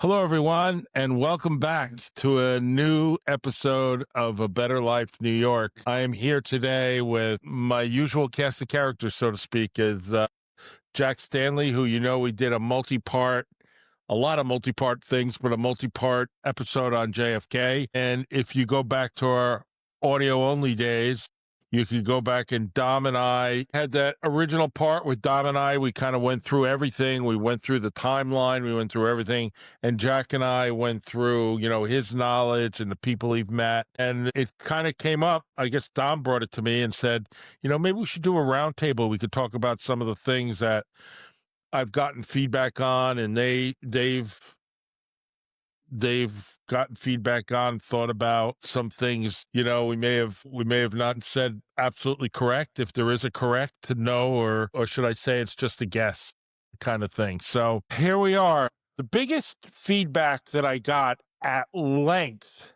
Hello, everyone, and welcome back to a new episode of A Better Life New York. I am here today with my usual cast of characters, so to speak, is Jack Stanley, who we did a lot of multi-part things, but a multi-part episode on JFK. And if you go back to our audio-only days, you could go back and Dom and I had that original part with Dom and I. We kind of went through everything. We went through the timeline. We went through everything. And Jack and I went through, his knowledge and the people he've met. And it kind of came up. I guess Dom brought it to me and said, maybe we should do a roundtable. We could talk about some of the things that I've gotten feedback on, and they've gotten feedback on, thought about some things, we may have not said absolutely correct, if there is a correct to know, or should I say it's just a guess kind of thing. So here we are. The biggest feedback that I got at length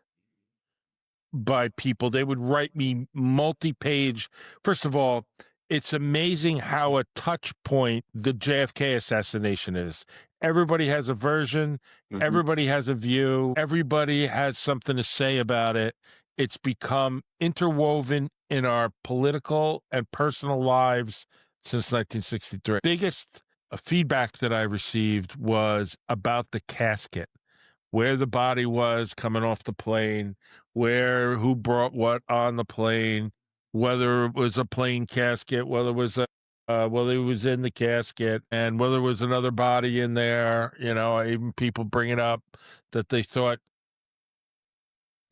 by people, they would write me multi-page. First of all, it's amazing how a touch point the JFK assassination is. Everybody has a version. Mm-hmm. Everybody has a view. Everybody has something to say about it. It's become interwoven in our political and personal lives since 1963. Biggest feedback that I received was about the casket, where the body was coming off the plane, who brought what on the plane, whether it was a plain casket, whether it was whether it was in the casket, and whether there was another body in there. Even people bringing up that they thought,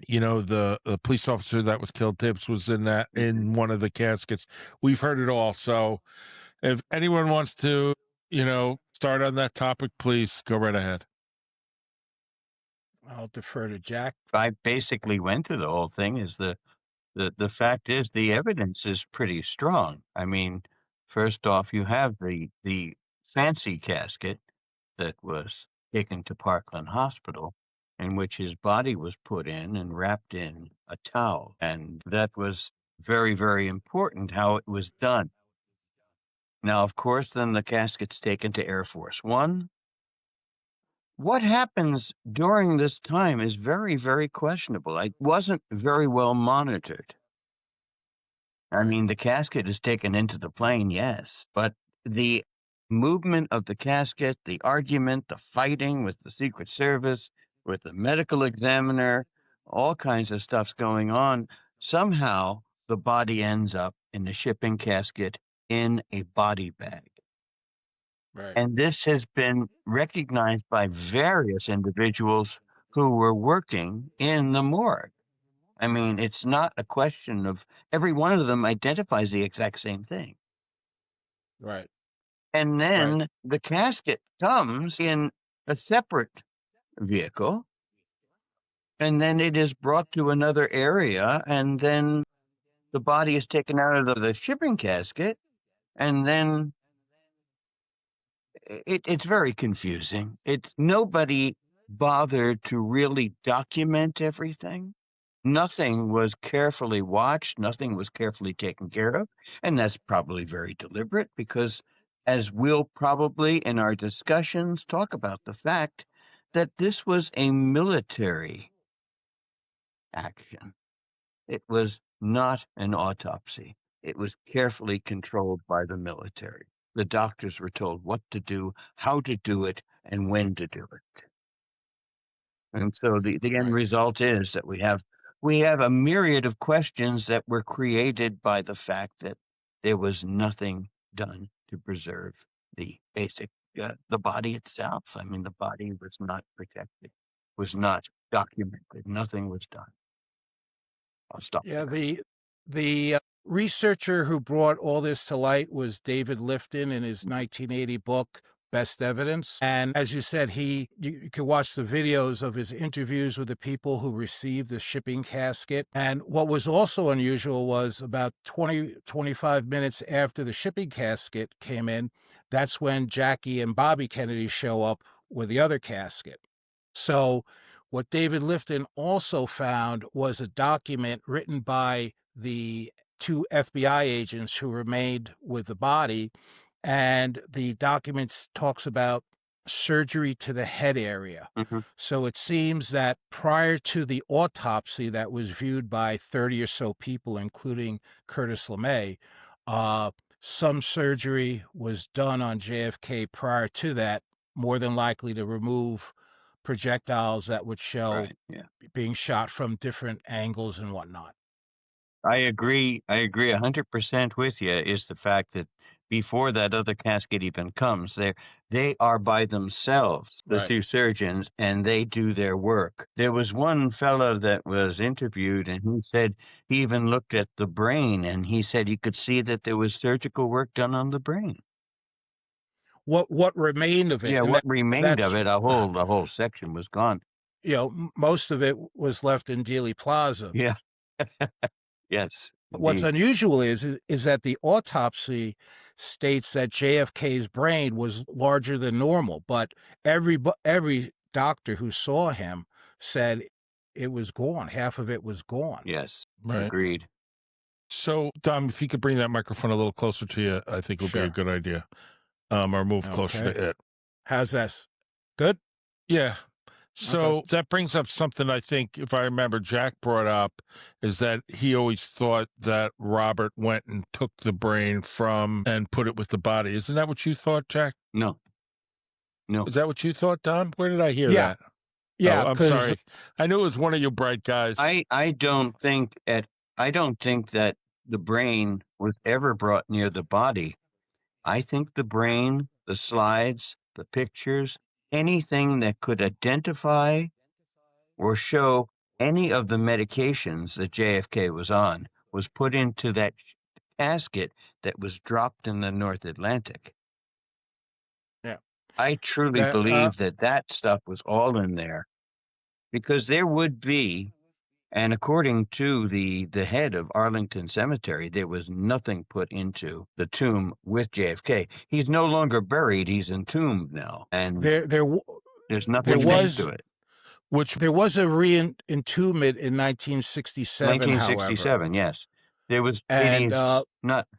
the police officer that was killed, Tibbs, was in one of the caskets. We've heard it all. So if anyone wants to, start on that topic, please go right ahead. I'll defer to Jack. I basically went through the whole thing. The fact is, the evidence is pretty strong. I mean, first off, you have the fancy casket that was taken to Parkland Hospital, in which his body was put in and wrapped in a towel. And that was very, very important how it was done. Now, of course, then the casket's taken to Air Force One. What happens during this time is very, very questionable. It wasn't very well monitored. I mean, the casket is taken into the plane, yes, but the movement of the casket, the argument, the fighting with the Secret Service, with the medical examiner, all kinds of stuff's going on. Somehow, the body ends up in the shipping casket in a body bag. Right. And this has been recognized by various individuals who were working in the morgue. I mean, it's not a question of every one of them identifies the exact same thing. Right. And then the casket comes in a separate vehicle, and then it is brought to another area, and then the body is taken out of the shipping casket, and then it's very confusing. Nobody bothered to really document everything. Nothing was carefully watched. Nothing was carefully taken care of. And that's probably very deliberate because, as we'll probably in our discussions talk about, the fact that this was a military action. It was not an autopsy. It was carefully controlled by the military. The doctors were told what to do, how to do it, and when to do it. And so the end result is that we have a myriad of questions that were created by the fact that there was nothing done to preserve the basic, the body itself. I mean, the body was not protected, was not documented. Nothing was done. I'll stop. Yeah, the researcher who brought all this to light was David Lifton in his 1980 book, Best Evidence. And as you said, you can watch the videos of his interviews with the people who received the shipping casket. And what was also unusual was about 25 minutes after the shipping casket came in, that's when Jackie and Bobby Kennedy show up with the other casket. So what David Lifton also found was a document written by the two FBI agents who remained with the body. And the documents talks about surgery to the head area. Mhm. So it seems that prior to the autopsy that was viewed by 30 or so people, including Curtis LeMay, some surgery was done on JFK prior to that, more than likely to remove projectiles that would show Right, yeah. being shot from different angles and whatnot. I agree 100% with you, is the fact that before that other casket even comes, they are by themselves, the Right. 2 surgeons, and they do their work. There was one fellow that was interviewed, and he said he even looked at the brain, and he said he could see that there was surgical work done on the brain. What remained of it, Yeah, and what remained of that's it, a whole section was gone. most of it was left in Dealey Plaza. Yeah. Yes, What's indeed. unusual is that the autopsy states that JFK's brain was larger than normal, but every doctor who saw him said it was gone. Half of it was gone. Yes, Right. agreed. So, Dom, if you could bring that microphone a little closer to you, I think it would be a Sure. good idea. Or move closer Okay. to it. How's this? Good? Yeah. So that brings up something I think, if I remember, Jack brought up, is that he always thought that Robert went and took the brain from and put it with the body. Isn't that what you thought, Jack? No, no. Is that what you thought, Dom? Where did I hear Yeah. that? Yeah, Oh, I'm 'cause sorry. I knew it was one of you bright guys. I don't think that the brain was ever brought near the body. I think the brain, the slides, the pictures, anything that could identify or show any of the medications that JFK was on was put into that casket that was dropped in the North Atlantic. Yeah. I truly That, believe that stuff was all in there, because there would be, and according to the head of Arlington Cemetery, there was nothing put into the tomb with JFK. He's no longer buried; he's entombed now, and there there's nothing was to it. there was a re-entombment in 1967, however. 1967, yes. There was, And,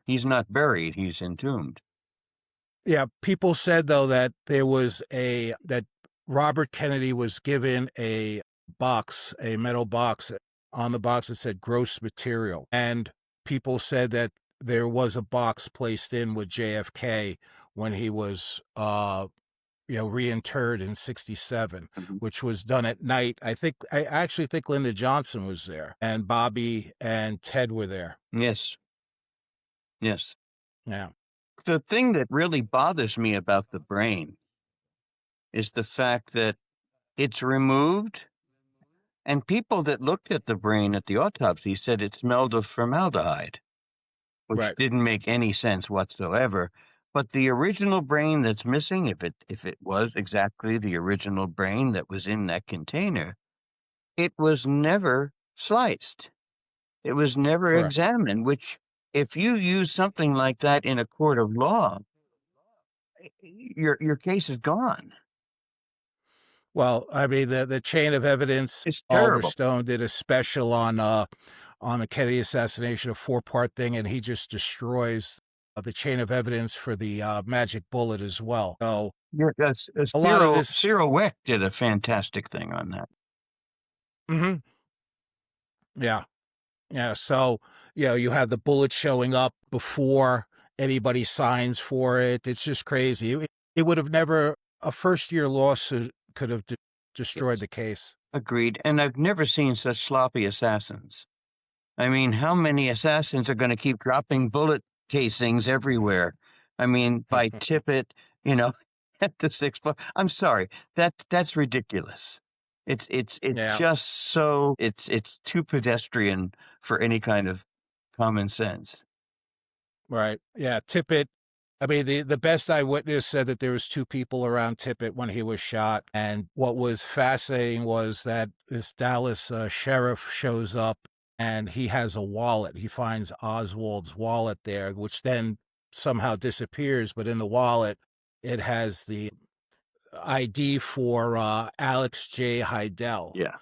he's not buried; he's entombed. yeah, people said, though, that that Robert Kennedy was given a metal box. On the box, it said gross material. And people said that there was a box placed in with JFK when he was, reinterred in 67, Mhm. which was done at night. I actually think Lyndon Johnson was there, and Bobby and Ted were there. Yes, yes. Yeah. The thing that really bothers me about the brain is the fact that it's removed, and people that looked at the brain at the autopsy said it smelled of formaldehyde, which Right. didn't make any sense whatsoever. But the original brain that's missing, if it was exactly the original brain that was in that container, it was never sliced. It was never Correct. examined, which, if you use something like that in a court of law, your case is gone. Well, I mean, the chain of evidence, It's Oliver terrible. Stone did a special on the Kennedy assassination, a 4-part thing, and he just destroys the chain of evidence for the magic bullet as well. So Yeah, a lot of this. Cyril Weck did a fantastic thing on that. Mhm. Yeah. Yeah. So, you have the bullet showing up before anybody signs for it. It's just crazy. It would have never, a first-year lawsuit could have destroyed Yes. the case. Agreed. And I've never seen such sloppy assassins. I mean, how many assassins are going to keep dropping bullet casings everywhere? I mean, by Tippett, you know, at the 6 foot. I'm sorry, that's ridiculous. It's Yeah. just so it's too pedestrian for any kind of common sense. Right. Yeah. Tippett. I mean, the best eyewitness said that there was 2 people around Tippett when he was shot. And what was fascinating was that this Dallas sheriff shows up and he has a wallet. He finds Oswald's wallet there, which then somehow disappears. But in the wallet, it has the ID for Alex J. Heidel. Yeah.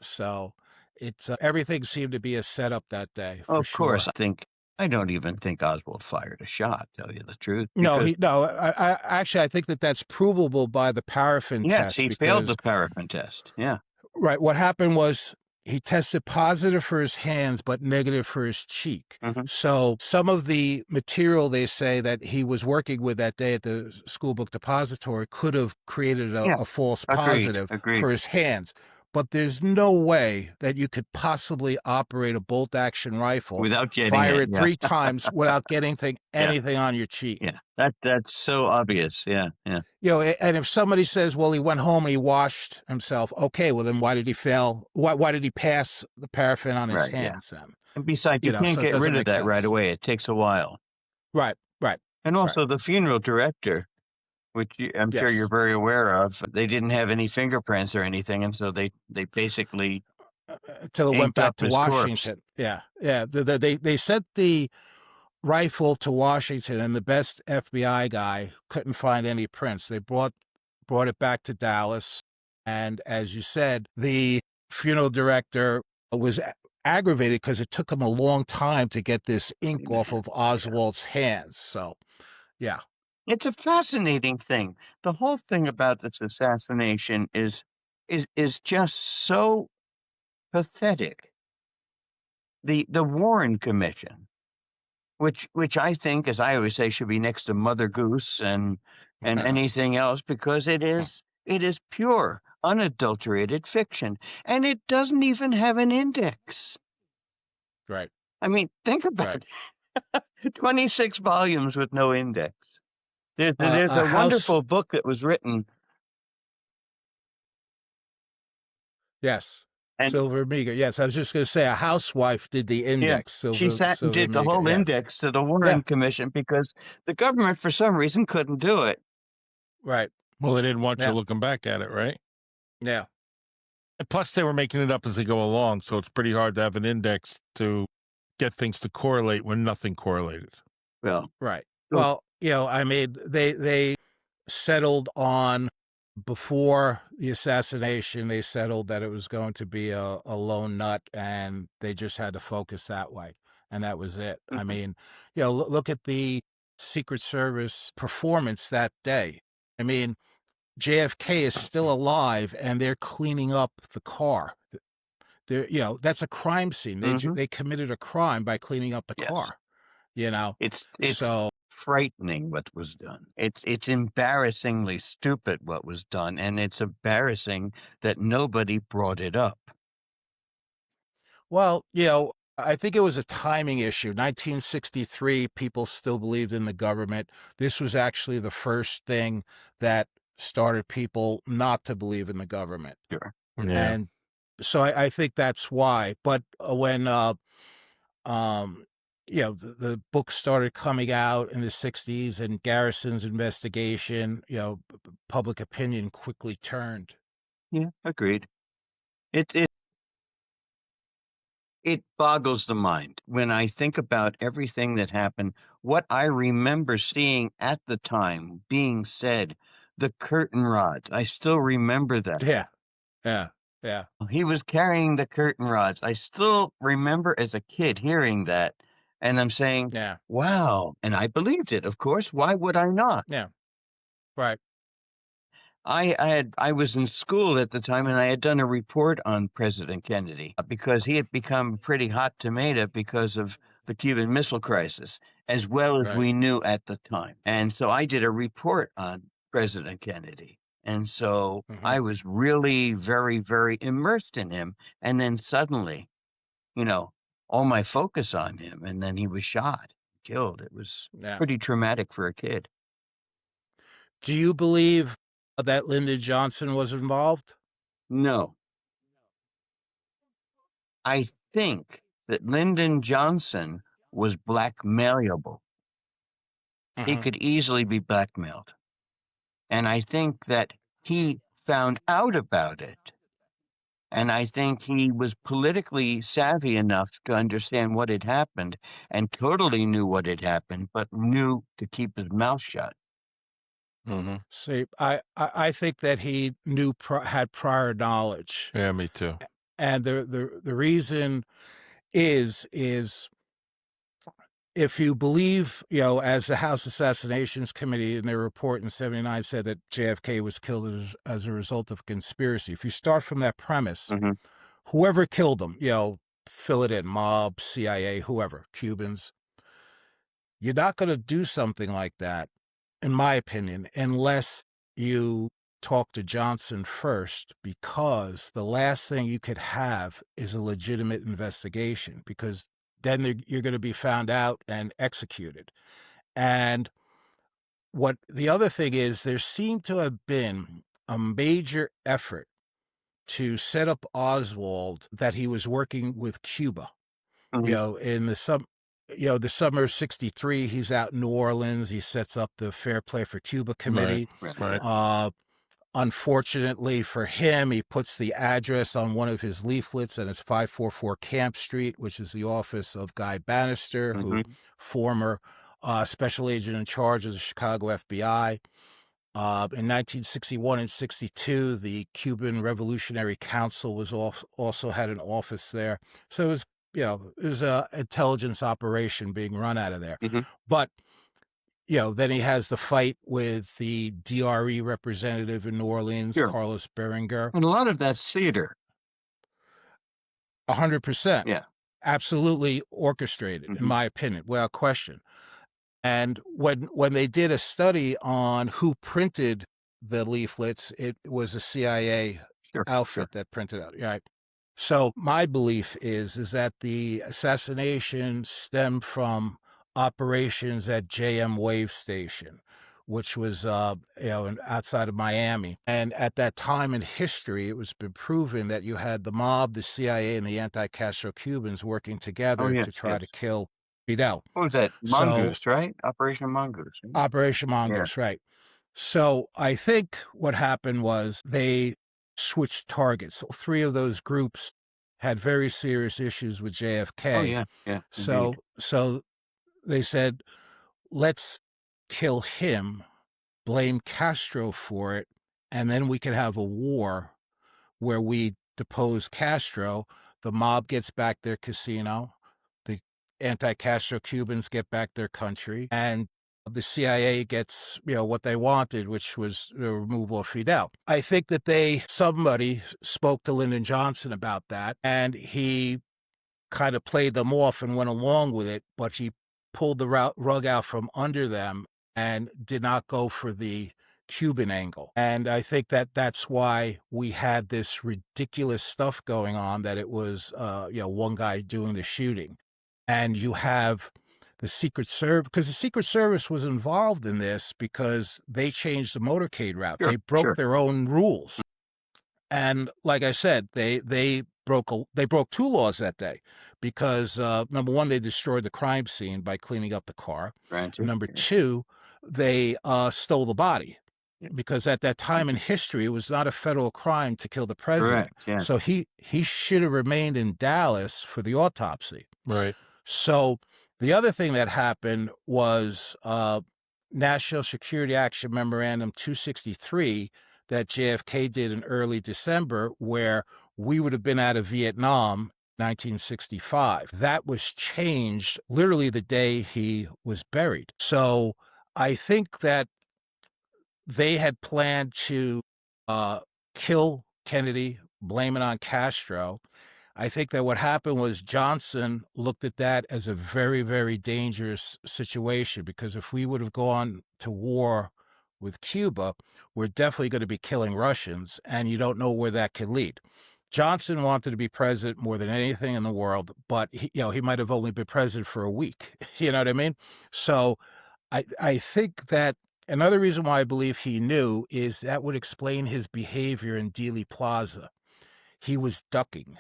So it's everything seemed to be a setup that day for Of course, sure. I think I don't even think Oswald fired a shot, tell you the truth. No, Because, I actually, I think that that's provable by the paraffin yes, test he failed because, the paraffin test. Yeah. right, what happened was he tested positive for his hands, but negative for his cheek. Mhm. So some of the material they say that he was working with that day at the school book depository could have created Yeah. a false Agreed. positive Agreed. for his hands. But there's no way that you could possibly operate a bolt action rifle, Without getting fire it. it Yeah. 3 times without getting Yeah. anything on your cheek. Yeah. That's so obvious. Yeah. Yeah. You know, and if somebody says, well, he went home and he washed himself, okay, well, then why did he fail? Why did he pass the paraffin on his Right. Yeah. hands then? And besides, You you know, can't so it get doesn't rid of make that right sense. away. It takes a while. Right, right, And right. also the funeral director, which I'm sure you're Yes. very aware of, they didn't have any fingerprints or anything, and so they basically Until it went inked back up to his corpse. Washington. Yeah, yeah. They sent the rifle to Washington, and the best FBI guy couldn't find any prints. They brought it back to Dallas, and as you said, the funeral director was aggravated because it took him a long time to get this ink off of Yeah. Oswald's hands. So, yeah, It's a fascinating thing. The whole thing about this assassination is just so pathetic. The Warren Commission, which I think, as I always say, should be next to Mother Goose and anything else, because it is pure, unadulterated fiction, and it doesn't even have an index. right, I mean, think about right. it. 26 volumes with no index. There's A a house, wonderful book that was written, yes, and Silver Meager. Yes, I was just going to say a housewife did the yeah, index, she sat and Silver did the Meager. whole Yeah, index to the yeah, Warren Commission because the government, for some reason, couldn't do it. right, Well, they didn't want you yeah, looking back at it, right? yeah, And plus, they were making it up as they go along, so it's pretty hard to have an index to get things to correlate when nothing correlated. Well, right. so Well, you know, I mean, they settled on before the assassination. They settled that it was going to be a lone nut, and they just had to focus that way, and that was it. I mhm, mean, you know, look at the Secret Service performance that day. I mean, JFK is still alive, and they're cleaning up the car. They're, you know, that's a crime scene. mhm, They committed a crime by cleaning up the yes. car. You know, It's so frightening what was done. It's embarrassingly stupid what was done, and it's embarrassing that nobody brought it up. well, you know, I think it was a timing issue. 1963, people still believed in the government. This was actually the first thing that started people not to believe in the government, Sure. Yeah. and so I think that's why. But when um, you know, the book started coming out in the 60s and Garrison's investigation, you know, public opinion quickly turned. Yeah, agreed. It boggles the mind when I think about everything that happened, what I remember seeing at the time being said, the curtain rods. I still remember that. Yeah, yeah, yeah, He was carrying the curtain rods. I still remember as a kid hearing that, and I'm saying, yeah, "Wow." And I believed it, of course. Why would I not? yeah, right. I was in school at the time, and I had done a report on President Kennedy because he had become a pretty hot tomato because of the Cuban Missile Crisis, as well as Right. we knew at the time. And so I did a report on President Kennedy. And so Hmm. I was really very, very immersed in him. And then suddenly, you know, all my focus on him, and then he was shot, killed. It was Yeah. pretty traumatic for a kid. Do you believe that Lyndon Johnson was involved? No. I think that Lyndon Johnson was blackmailable. He Hmm. could easily be blackmailed. And I think that he found out about it. And I think he was politically savvy enough to understand what had happened and totally knew what had happened, but knew to keep his mouth shut. Hmm. See, I think that he knew had prior knowledge, Yeah, me too. and the reason is if you believe, as the House Assassinations Committee in their report in '79 said that JFK was killed as a result of a conspiracy, if you start from that premise, Mhm. whoever killed him, fill it in, mob, CIA, whoever, Cubans, you're not going to do something like that, in my opinion, unless you talk to Johnson first, because the last thing you could have is a legitimate investigation, because then you're going to be found out and executed. And what the other thing is, there seemed to have been a major effort to set up Oswald that he was working with Cuba. Mhm. In the summer of '63, he's out in New Orleans. He sets up the Fair Play for Cuba committee. Right. Right. Unfortunately for him, he puts the address on one of his leaflets, and it's 544 Camp Street, which is the office of Guy Bannister, who Mhm. former special agent in charge of the Chicago FBI. In 1961 and '62, the Cuban Revolutionary Council was also had an office there. So it was a intelligence operation being run out of there. Mhm. But then he has the fight with the DRE representative in New Orleans, Sure. Carlos Berenger. And a lot of that's theater. 100%, Yeah. absolutely orchestrated, in Mhm. my opinion, without question. And when they did a study on who printed the leaflets, it was a CIA Sure. outfit that printed out. Right. So my belief is that the assassination stemmed from operations at JM Wave Station, which was outside of Miami. And at that time in history, it was been proven that you had the mob, the CIA, and the anti-Castro Cubans working Oh, together yes, to try yes. to kill Fidel. What was that? So Mongoose, right? Operation Mongoose, right? Operation Yeah. Mongoose, right. So I think what happened was they switched targets. Three of those groups had very serious issues with Oh, JFK. yeah, indeed. So they said, let's kill him, blame Castro for it, and then we could have a war where we depose Castro. The mob gets back their casino. The anti-Castro Cubans get back their country, and the CIA gets, what they wanted, which was the removal of Fidel. I think that somebody spoke to Lyndon Johnson about that, and he kind of played them off and went along with it, but he pulled the rug out from under them and did not go for the Cuban angle. And I think that that's why we had this ridiculous stuff going on, that it was, one guy doing the shooting. And you have the Secret Service, because the Secret Service was involved in this because they changed the motorcade route. Sure, They broke sure. their own rules. And like I said, they broke two laws that day, because number one, they destroyed the crime scene by cleaning up the car. Granted. Number Yeah. two, they stole the body, Yeah. because at that time in history, it was not a federal crime to kill the president. Correct, yeah. So he should have remained in Dallas for the autopsy. Right. So the other thing that happened was National Security Action Memorandum 263 that JFK did in early December, where we would have been out of Vietnam 1965. That was changed literally the day he was buried. So I think that they had planned to kill Kennedy, blame it on Castro. I think that what happened was Johnson looked at that as a very, very dangerous situation, because if we would have gone to war with Cuba, we're definitely going to be killing Russians, and you don't know where that could lead. Johnson wanted to be president more than anything in the world, but he might have only been president for a week. You know what I mean? So I think that another reason why I believe he knew is that would explain his behavior in Dealey Plaza. He was ducking.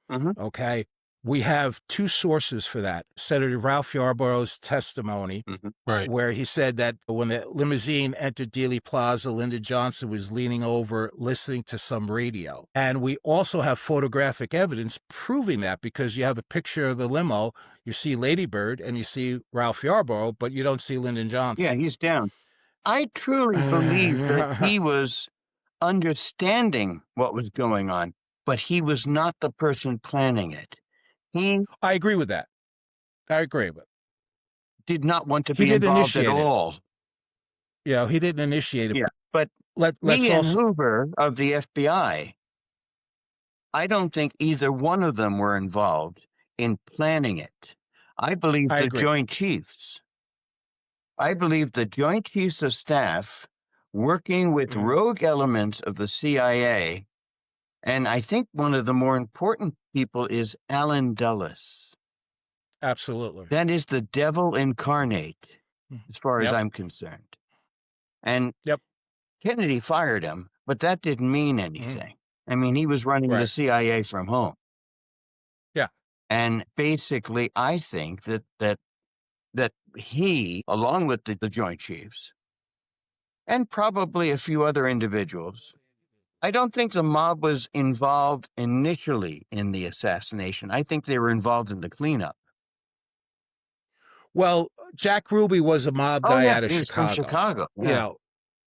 Mhm. Okay. We have two sources for that. Senator Ralph Yarborough's testimony, Mhm. Right. where he said that when the limousine entered Dealey Plaza, Lyndon Johnson was leaning over, listening to some radio. And we also have photographic evidence proving that, because you have a picture of the limo, you see Lady Bird and you see Ralph Yarborough, but you don't see Lyndon Johnson. Yeah, he's down. I truly believe that he was understanding what was going on, but he was not the person planning it. He I agree with that. I agree with it. did not want to He be didn't involved at initiate it. all. You know, he didn't initiate it. Yeah, but Let's he and also Hoover of the FBI, I don't think either one of them were involved in planning it. I believe I the agree. Joint Chiefs. I believe the Joint Chiefs of Staff working with Mhm. rogue elements of the CIA, and I think one of the more important people is Allen Dulles. Absolutely. That is the devil incarnate, as far as Yep. I'm concerned. And Yep. Kennedy fired him, but that didn't mean anything. I mean, he was running the Right. CIA from home. Yeah. And basically, I think that he, along with the Joint Chiefs, and probably a few other individuals, I don't think the mob was involved initially in the assassination. I think they were involved in the cleanup. Well, Jack Ruby was a mob Oh, guy yeah, out of he was from Chicago. Chicago. You Yeah. know,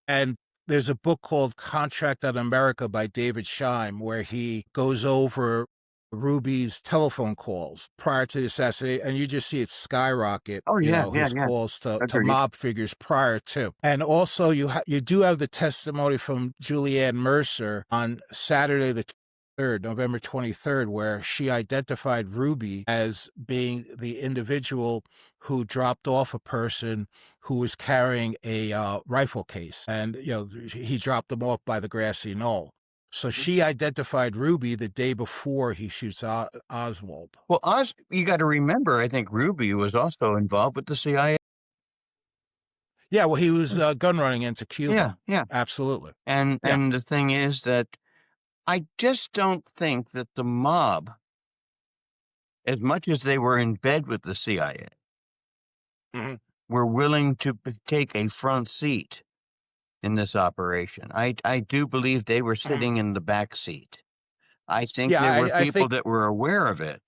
and there's a book called Contract on America by David Scheim where he goes over Ruby's telephone calls prior to the assassination, and you just see it skyrocket, Oh, you yeah, know, yeah, his yeah. calls to Agreed. mob figures prior to. And also you do have the testimony from Julianne Mercer on Saturday the 3rd, November 23rd, where she identified Ruby as being the individual who dropped off a person who was carrying a rifle case. And, you know, he dropped them off by the grassy knoll. So she identified Ruby the day before he shoots Oswald. Well, you got to remember, I think Ruby was also involved with the CIA. Yeah, well, he was gun running into Cuba. Yeah, yeah. Absolutely. And Yeah. the thing is that I just don't think that the mob, as much as they were in bed with the CIA, Mhm. were willing to take a front seat in this operation. I do believe they were sitting in the back seat. I think Yeah, there were I people think. that were aware of it,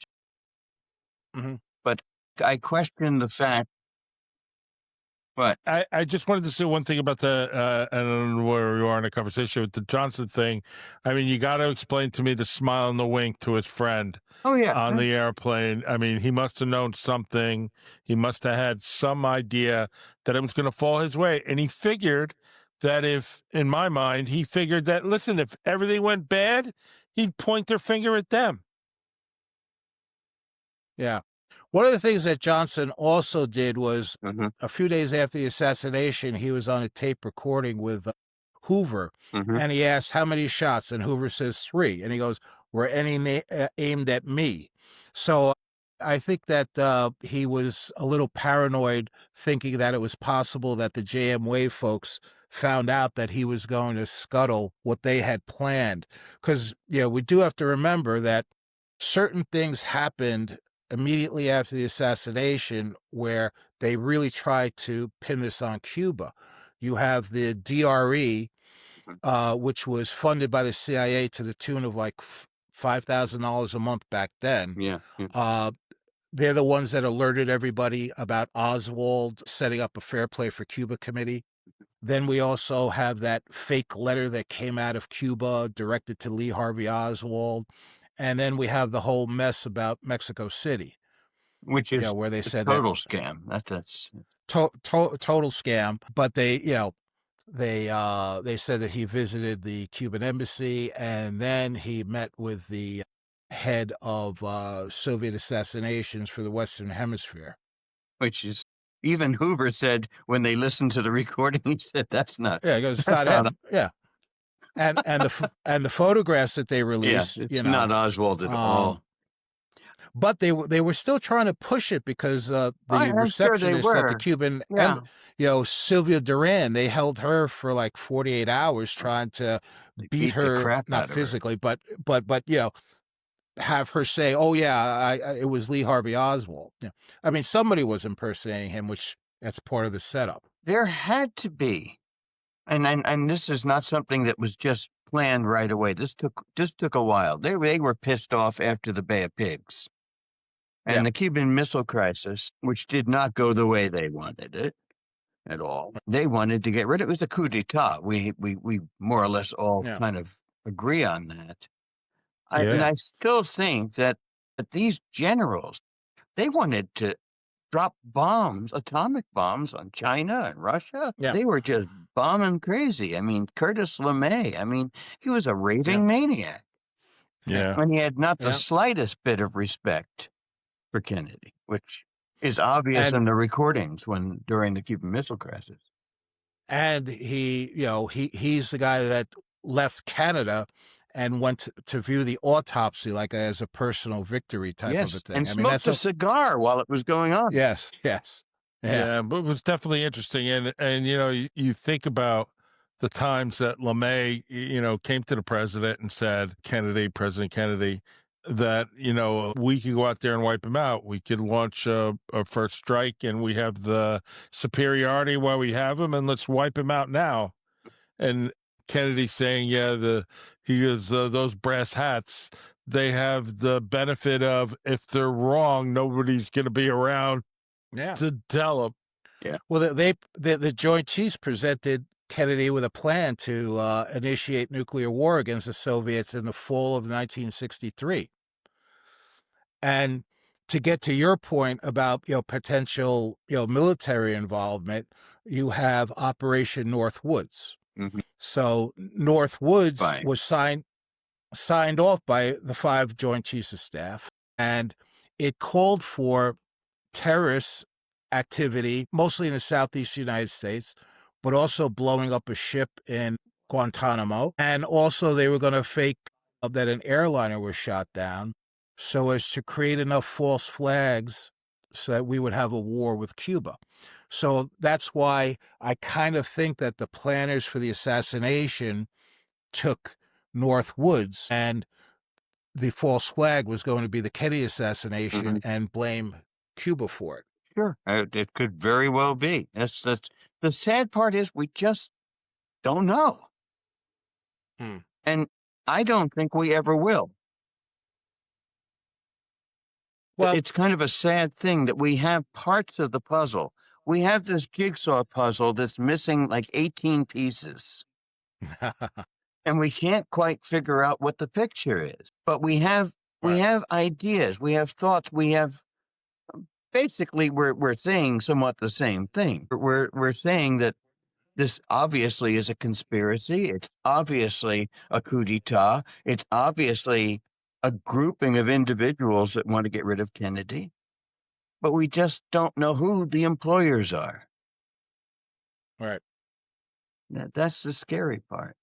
Mhm. but I question the fact. But I just wanted to say one thing about I don't know where you are in the conversation with the Johnson thing. I mean, you got to explain to me the smile and the wink to his friend oh yeah, on the airplane. I mean, he must have known something. He must have had some idea that it was going to fall his way. And he figured that in my mind, he figured that, listen, if everything went bad, he'd point their finger at them. Yeah. One of the things that Johnson also did was Mhm, a few days after the assassination, he was on a tape recording with Hoover, mhm. and he asked how many shots, and Hoover says 3, and he goes, "Were any aimed at me?" So I think that he was a little paranoid, thinking that it was possible that the JM Wave folks found out that he was going to scuttle what they had planned. Because, you know, we do have to remember that certain things happened immediately after the assassination where they really tried to pin this on Cuba. You have the DRE, which was funded by the CIA to the tune of like $5,000 a month back then. Yeah, yeah. They're the ones that alerted everybody about Oswald setting up a Fair Play for Cuba committee. Then we also have that fake letter that came out of Cuba directed to Lee Harvey Oswald. And then we have the whole mess about Mexico City, Which you know, is where they a said that total scam. That's total scam. But they, you know, they said that he visited the Cuban embassy and then he met with the head of Soviet assassinations for the Western Hemisphere. which is even Hoover said when they listened to the recording, he said that's not Yeah, he goes, it's that's not not him. Yeah, and the photographs that they yeah, released, you it's know, not Oswald at all. but they were still trying to push it because the I'm sure they receptionist at the were. Cuban, Yeah, you know, Sylvia Duran, they held her for like 48 hours trying to they beat beat the her, crap not out of her. physically, but you know, have her say, "Oh yeah, it was Lee Harvey Oswald." Yeah, I mean, somebody was impersonating him, which that's part of the setup. There had to be, and this is not something that was just planned right away. This took a while. They were pissed off after the Bay of Pigs Yeah, and the Cuban Missile Crisis, which did not go the way they wanted it at all. They wanted to get rid of it. It was a coup d'état. We more or less all yeah, kind of agree on that. And Yeah. I still think that these generals, they wanted to dropped bombs, atomic bombs on China and Russia. Yeah. They were just bombing crazy. I mean, Curtis LeMay, I mean, he was a raving maniac. Yeah. And he had not the Yeah. slightest bit of respect for Kennedy, which is obvious And in the recordings during the Cuban Missile Crisis. and he's the guy that left Canada and went to view the autopsy like as a personal victory type of a Yes, thing. and I mean, smoked a cigar while it was going on. yes. Yeah, but it was definitely interesting. And you think about the times that LeMay, came to the president and said, President Kennedy, that, we could go out there and wipe him out. We could launch a first strike and we have the superiority while we have him, and let's wipe him out now. And Kennedy saying, he goes, those brass hats, they have the benefit of, if they're wrong, nobody's going to be around to tell them. Yeah. Well, the Joint Chiefs presented Kennedy with a plan to initiate nuclear war against the Soviets in the fall of 1963. And to get to your point about potential military involvement, you have Operation Northwoods. Mhm. So Northwoods Fine. was signed off by the 5 Joint Chiefs of Staff, and it called for terrorist activity, mostly in the southeast United States, but also blowing up a ship in Guantanamo. And also they were going to fake that an airliner was shot down so as to create enough false flags so that we would have a war with Cuba. So that's why I kind of think that the planners for the assassination took Northwoods, and the false flag was going to be the Kennedy assassination and blame Cuba for it. Sure, it could very well be. That's the sad part is we just don't know, and I don't think we ever will. Well, It's kind of a sad thing that we have parts of the puzzle. We have this jigsaw puzzle that's missing like 18 pieces, and we can't quite figure out what the picture is. But we have ideas, we have thoughts, we have. Basically, we're saying somewhat the same thing. We're saying that this obviously is a conspiracy. It's obviously a coup d'etat. It's obviously a grouping of individuals that want to get rid of Kennedy. But we just don't know who the employers are. Right. That's the scary part.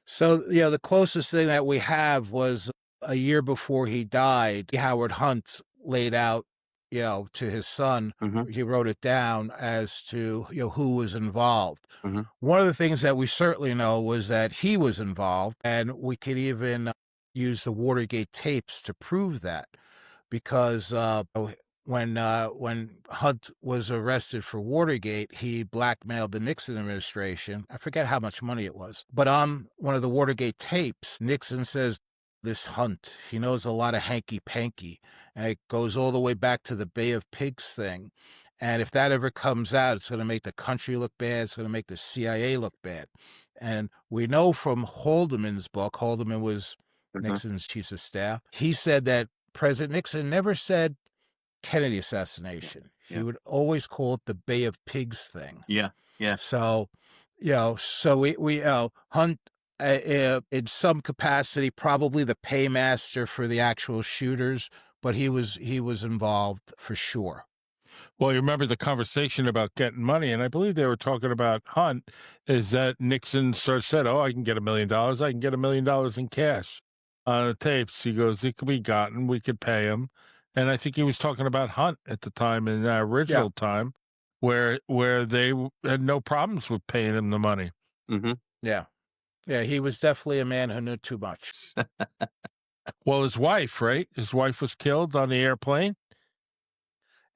So, the closest thing that we have was a year before he died, Howard Hunt laid out, to his son, he wrote it down as to, who was involved. One of the things that we certainly know was that he was involved, and we could even use the Watergate tapes to prove that, because when Hunt was arrested for Watergate, he blackmailed the Nixon administration. I forget how much money it was. But on one of the Watergate tapes, Nixon says, this Hunt, he knows a lot of hanky-panky. And it goes all the way back to the Bay of Pigs thing. And if that ever comes out, it's going to make the country look bad. It's going to make the CIA look bad. And we know from Haldeman's book, Haldeman was Nixon's chief of staff, he said that President Nixon never said Kennedy assassination. He would always call it the Bay of Pigs thing. Yeah. So, we Hunt, in some capacity, probably the paymaster for the actual shooters, but he was involved for sure. Well, you remember the conversation about getting money, and I believe they were talking about Hunt, is that Nixon said, oh, I can get $1 million. I can get $1 million in cash. On the tapes, he goes, it could be gotten. We could pay him. And I think he was talking about Hunt at the time, in the original time, where they had no problems with paying him the money. Yeah, he was definitely a man who knew too much. Well, his wife, right? His wife was killed on the airplane.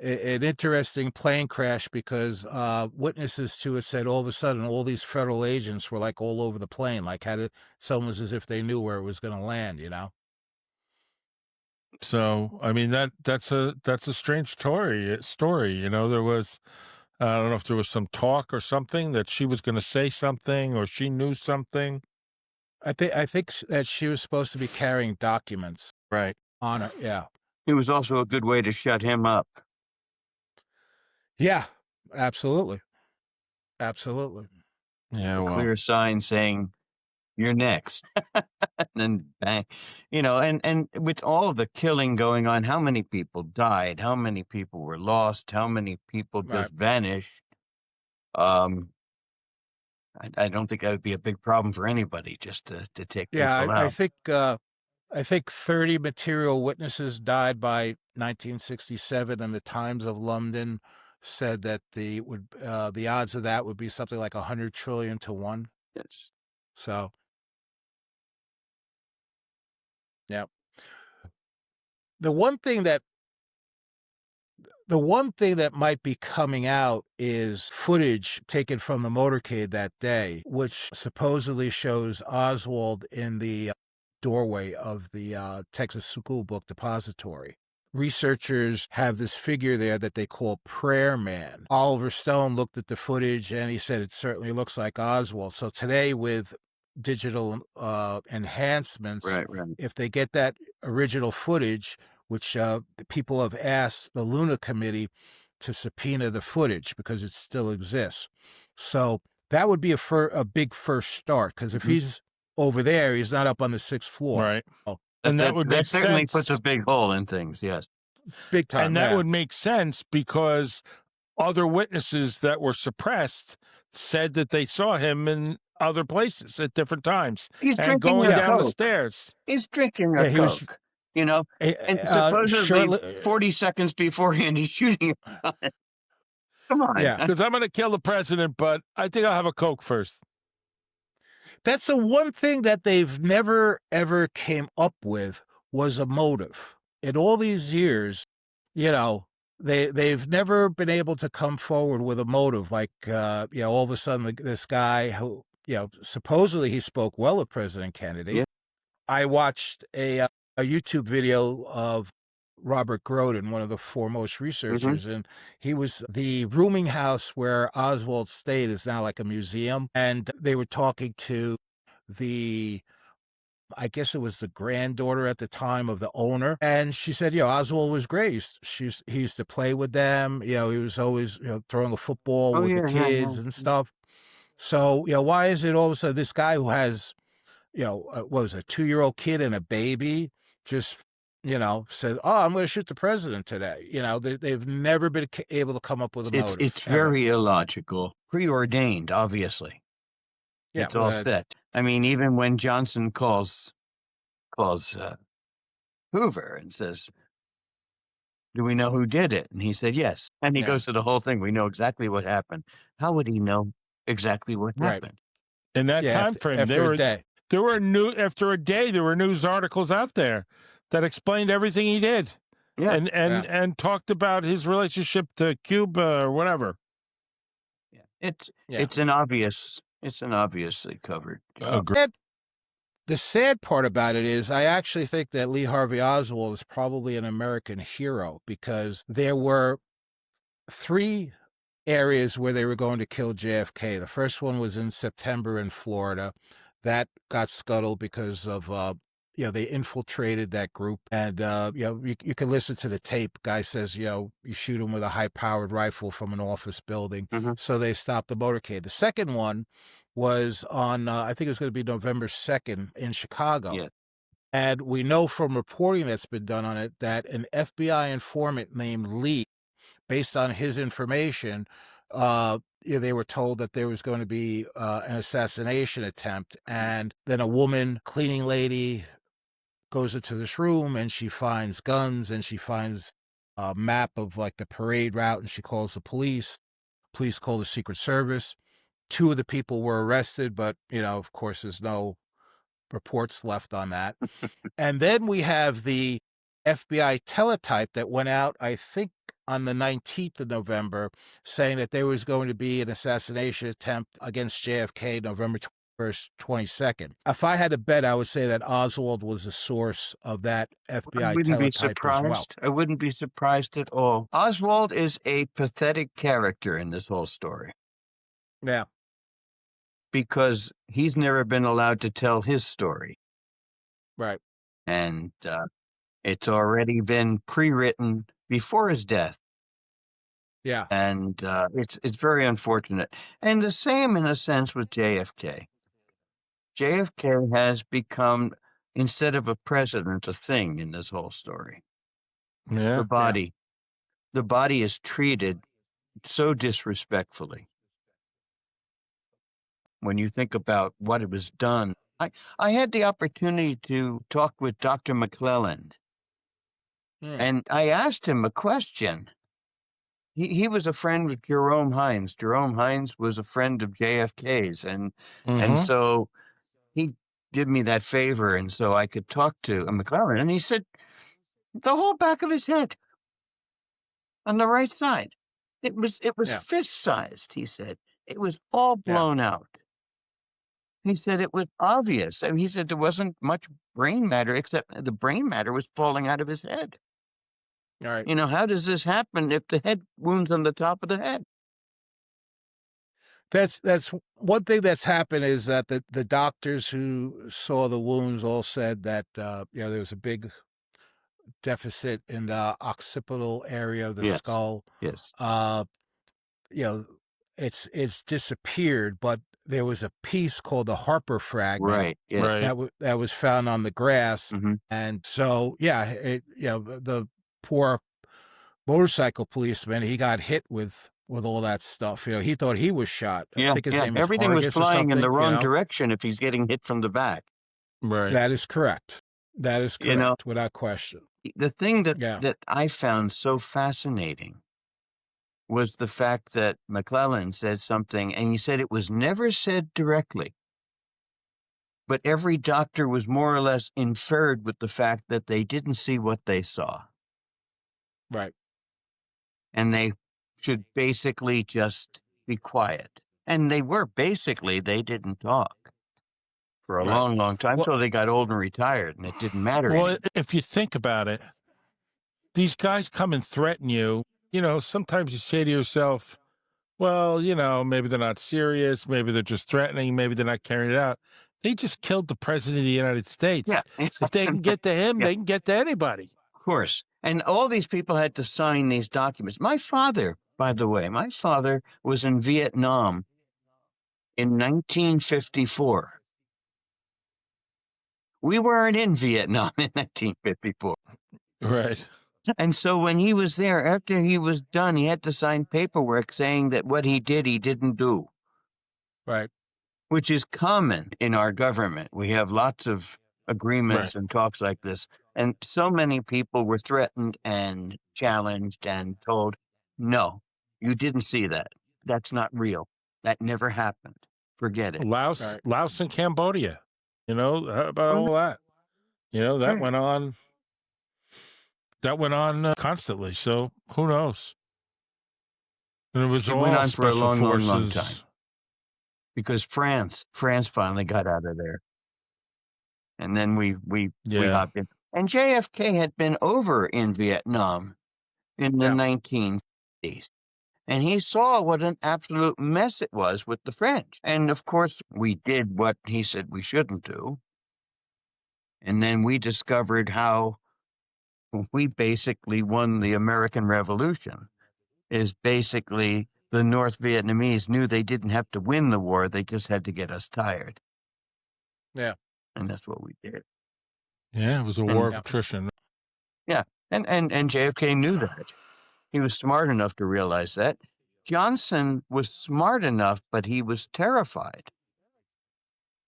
An interesting plane crash, because witnesses to it said all of a sudden all these federal agents were like all over the plane, like it's almost as if they knew where it was going to land, So, I mean, that's a strange story. There was, I don't know if there was some talk or something that she was going to say something, or she knew something. I think that she was supposed to be carrying documents Right. on her. Yeah. It was also a good way to shut him up. Yeah, absolutely. Absolutely. Yeah, A well, clear sign saying, "You're next." And then bang. And with all of the killing going on, how many people died? How many people were lost? How many people Right. just vanished? Um, I don't think that would be a big problem for anybody just to take Yeah, people I out. think 30 material witnesses died by 1967, and the Times of London said that the odds of that would be something like 100 trillion to 1. Yes. So, yeah. The one thing that might be coming out is footage taken from the motorcade that day, which supposedly shows Oswald in the doorway of the Texas School Book Depository. Researchers have this figure there that they call Prayer Man. Oliver Stone looked at the footage and he said it certainly looks like Oswald. So today, with digital enhancements, Right, right. if they get that original footage, which people have asked the Luna Committee to subpoena the footage because it still exists. So that would be a big first start, because if Mhm. he's over there, he's not up on the 6th floor. right. Oh, And that would make certainly puts a sense. big hole in things. Yes. big time, And that yeah. would make sense because other witnesses that were suppressed said that they saw him in other places at different times He's and drinking a going down the Coke. stairs. He's drinking a Yeah, he was Coke. You know, and supposedly shortly. 40 seconds beforehand, he's shooting a gun. Come on. Yeah, Because I'm going to kill the president, but I think I'll have a Coke first. that's the one thing that they've never ever came up with, was a motive. In all these years, they've never been able to come forward with a motive. Like all of a sudden, this guy who supposedly he spoke well of President Kennedy. Yeah. I watched a YouTube video of Robert Groden, one of the foremost researchers, and he was the rooming house where Oswald stayed is now like a museum, and they were talking to I guess it was the granddaughter at the time of the owner, and she said, Oswald was great. He used to play with them. He was always throwing a football Oh, with the yeah, yeah, kids yeah. and stuff. So why is it all of a sudden this guy who has what was a 2-year-old kid and a baby just, says, "Oh, I'm going to shoot the president today." They've never been able to come up with a motive. It's ever. very illogical. Preordained, obviously. Yeah, It's all set. I mean, even when Johnson calls Hoover and says, "Do we know who did it?" And he said, "Yes." And he Yeah. goes to the whole thing. We know exactly what happened. How would he know exactly what Right. happened? In that Yeah, time frame, after a day. after a day, there were news articles out there that explained everything he did. Yeah. And talked about his relationship to Cuba or whatever. Yeah. It's an obviously covered job. Agreed. The sad part about it is I actually think that Lee Harvey Oswald is probably an American hero, because there were 3 areas where they were going to kill JFK. The first one was in September in Florida. That got scuttled because of they infiltrated that group, and you can listen to the tape. Guy says you shoot him with a high-powered rifle from an office building. So they stopped the motorcade. The second one was on I think it was going to be November 2nd in Chicago. Yeah. And we know from reporting that's been done on it that an FBI informant named Lee, based on his information, they were told that there was going to be an assassination attempt. And then a woman, cleaning lady, goes into this room and she finds guns and she finds a map of like the parade route, and she calls the police. Police call the Secret Service. 2 of the people were arrested, but, of course, there's no reports left on that. And then we have the FBI teletype that went out, I think, on the 19th of November, saying that there was going to be an assassination attempt against JFK November 21st, 22nd. If I had to bet, I would say that Oswald was the source of that FBI teletype as well. I wouldn't be surprised at all. Oswald is a pathetic character in this whole story Yeah. because he's never been allowed to tell his story. Right. And It's already been pre-written before his death. Yeah. And it's very unfortunate. And the same in a sense with JFK. JFK has become, instead of a president, a thing in this whole story. Yeah. The body. The body is treated so disrespectfully. When you think about what it was done. I had the opportunity to talk with Dr. McClelland, and I asked him a question. He was a friend with Jerome Hines. Jerome Hines was a friend of JFK's, and so he did me that favor, and so I could talk to McClelland, and he said the whole back of his head on the right side. It was fist-sized, he said. It was all blown out. He said it was obvious. I mean, he said there wasn't much brain matter, except the brain matter was falling out of his head. All right. You know, how does this happen if the head wound's on the top of the head? That's one thing that's happened is that the doctors who saw the wounds all said that there was a big deficit in the occipital area of the skull. Yes. It's disappeared, but there was a piece called the Harper fragment, Right. Yeah. that was found on the grass, Mhm. and so the poor motorcycle policeman, he got hit with all that stuff. He thought he was shot. I think his name is Everything was Hargis or flying in the something, wrong direction if he's getting hit from the back. Right. That is correct. That is correct, without question. The thing that I found so fascinating was the fact that McClelland said something, and he said it was never said directly, but every doctor was more or less inferred with the fact that they didn't see what they saw. Right. And they should basically just be quiet. And they didn't talk for a long, long time until they got old and retired, and it didn't matter anymore. If you think about it, these guys come and threaten you. Sometimes you say to yourself, well, maybe they're not serious. Maybe they're just threatening. Maybe they're not carrying it out. They just killed the president of the United States. Yeah. If they can get to him, they can get to anybody. Of course. And all these people had to sign these documents. My father, by the way, was in Vietnam in 1954. We weren't in Vietnam in 1954. Right. And so when he was there, after he was done, he had to sign paperwork saying that what he did, he didn't do. Right. Which is common in our government. We have lots of agreements and talks like this. And so many people were threatened and challenged and told, no, you didn't see that. That's not real. That never happened. Forget it. Laos and Cambodia. How about all that? That went on. That went on constantly. So who knows? And it went on for a long, forces. long time. Because France finally got out of there. And then we hopped in. And JFK had been over in Vietnam in the 1950s. And he saw what an absolute mess it was with the French. And of course, we did what he said we shouldn't do. And then we discovered how we basically won the American Revolution. Is basically the North Vietnamese knew they didn't have to win the war. They just had to get us tired. Yeah. And that's what we did. Yeah, it was a war of attrition. Yeah. And JFK knew that. He was smart enough to realize that. Johnson was smart enough, but he was terrified.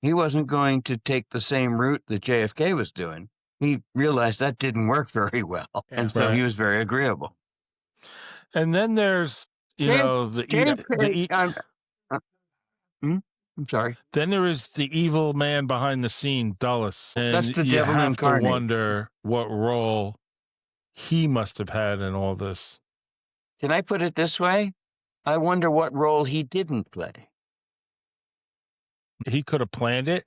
He wasn't going to take the same route that JFK was doing. He realized that didn't work very well. And so he was very agreeable. And then there's, I'm sorry. Then there is the evil man behind the scene, Dulles. And that's the you devil have incarnate. to wonder what role he must have had in all this. Can I put it this way? I wonder what role he didn't play. He could have planned it,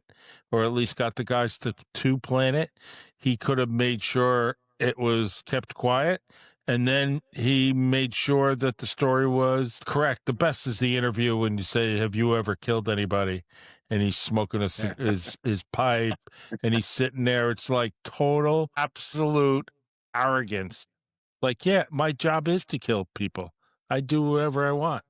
or at least got the guys to plan it. He could have made sure it was kept quiet. And then he made sure that the story was correct. The best is the interview when you say, have you ever killed anybody? And he's smoking his pipe and he's sitting there. It's like total, absolute arrogance. Like, yeah, my job is to kill people. I do whatever I want.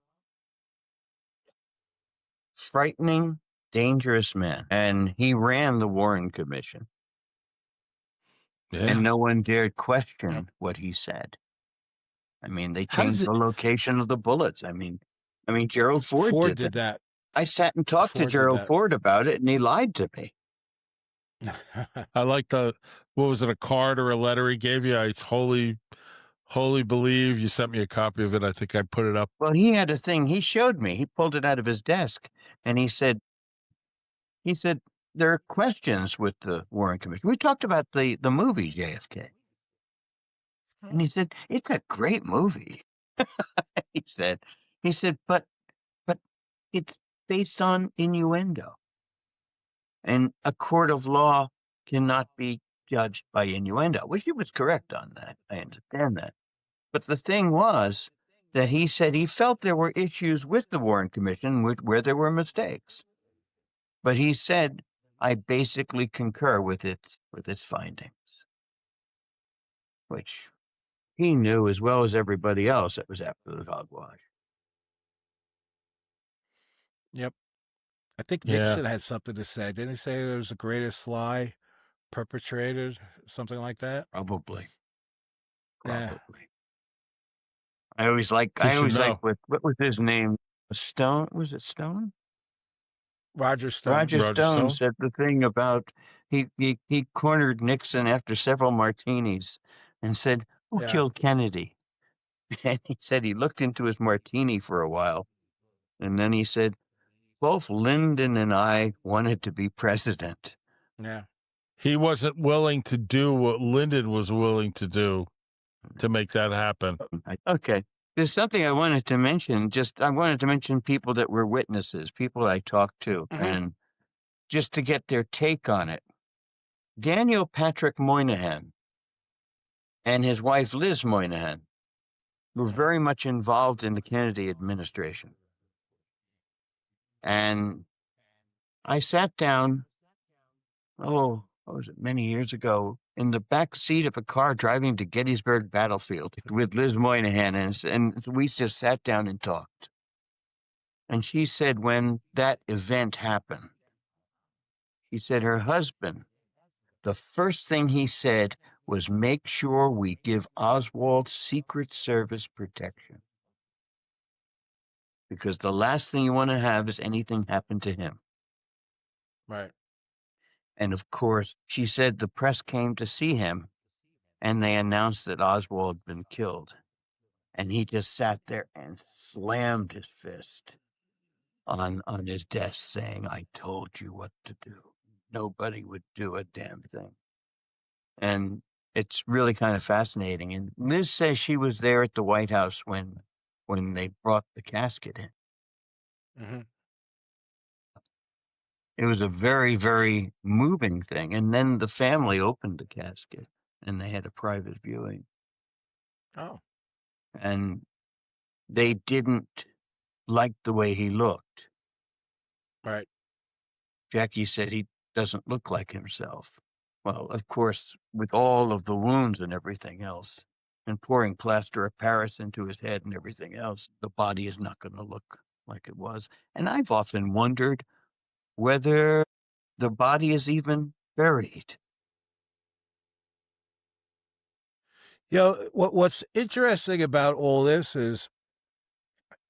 Frightening, dangerous man. And he ran the Warren Commission, Yeah. and no one dared question what he said. I mean, they How does changed the it? location of the bullets. I mean, Gerald Ford, Ford did did that. that. I sat and talked to Ford did Gerald that. Ford about it, and he lied to me. I like what was it, a card or a letter he gave you? I wholly believe. You sent me a copy of it. I think I put it up. Well, he had a thing. He showed me. He pulled it out of his desk, and he said, there are questions with the Warren Commission. We talked about the movie JFK, and he said it's a great movie. he said, but it's based on innuendo, and a court of law cannot be judged by innuendo, which he was correct on that. I understand that. But the thing was that he said he felt there were issues with the Warren Commission where there were mistakes. But he said, I basically concur with its findings, which he knew as well as everybody else that was after the hogwash. Yep. I think Yeah. Nixon had something to say. Didn't he say it was the greatest lie perpetrated, something like that? Probably. Yeah. I always like what was his name? Stone? Was it Stone? Roger Stone. Roger Roger Stone Stone? said the thing about he cornered Nixon after several martinis and said, "Who Yeah. killed Kennedy?" And he said he looked into his martini for a while, and then he said, "Both Lyndon and I wanted to be president." Yeah. He wasn't willing to do what Lyndon was willing to do to make that happen. Okay. There's something I wanted to mention. I wanted to mention people that were witnesses, people I talked to, and just to get their take on it. Daniel Patrick Moynihan and his wife Liz Moynihan were very much involved in the Kennedy administration. And I sat down, what was it, many years ago, in the back seat of a car driving to Gettysburg Battlefield with Liz Moynihan, and we just sat down and talked. And she said when that event happened, she said her husband, the first thing he said was, make sure we give Oswald Secret Service protection. Because the last thing you want to have is anything happen to him. Right. And of course, she said the press came to see him and they announced that Oswald had been killed. And he just sat there and slammed his fist on his desk saying, I told you what to do. Nobody would do a damn thing. And it's really kind of fascinating. And Liz says she was there at the White House when they brought the casket in. Mm-hmm. It was a very, very moving thing. And then the family opened the casket and they had a private viewing. Oh. And they didn't like the way he looked. Right. Jackie said he doesn't look like himself. Well, of course, with all of the wounds and everything else, and pouring plaster of Paris into his head and everything else, the body is not going to look like it was. And I've often wondered whether the body is even buried. You know, what's interesting about all this is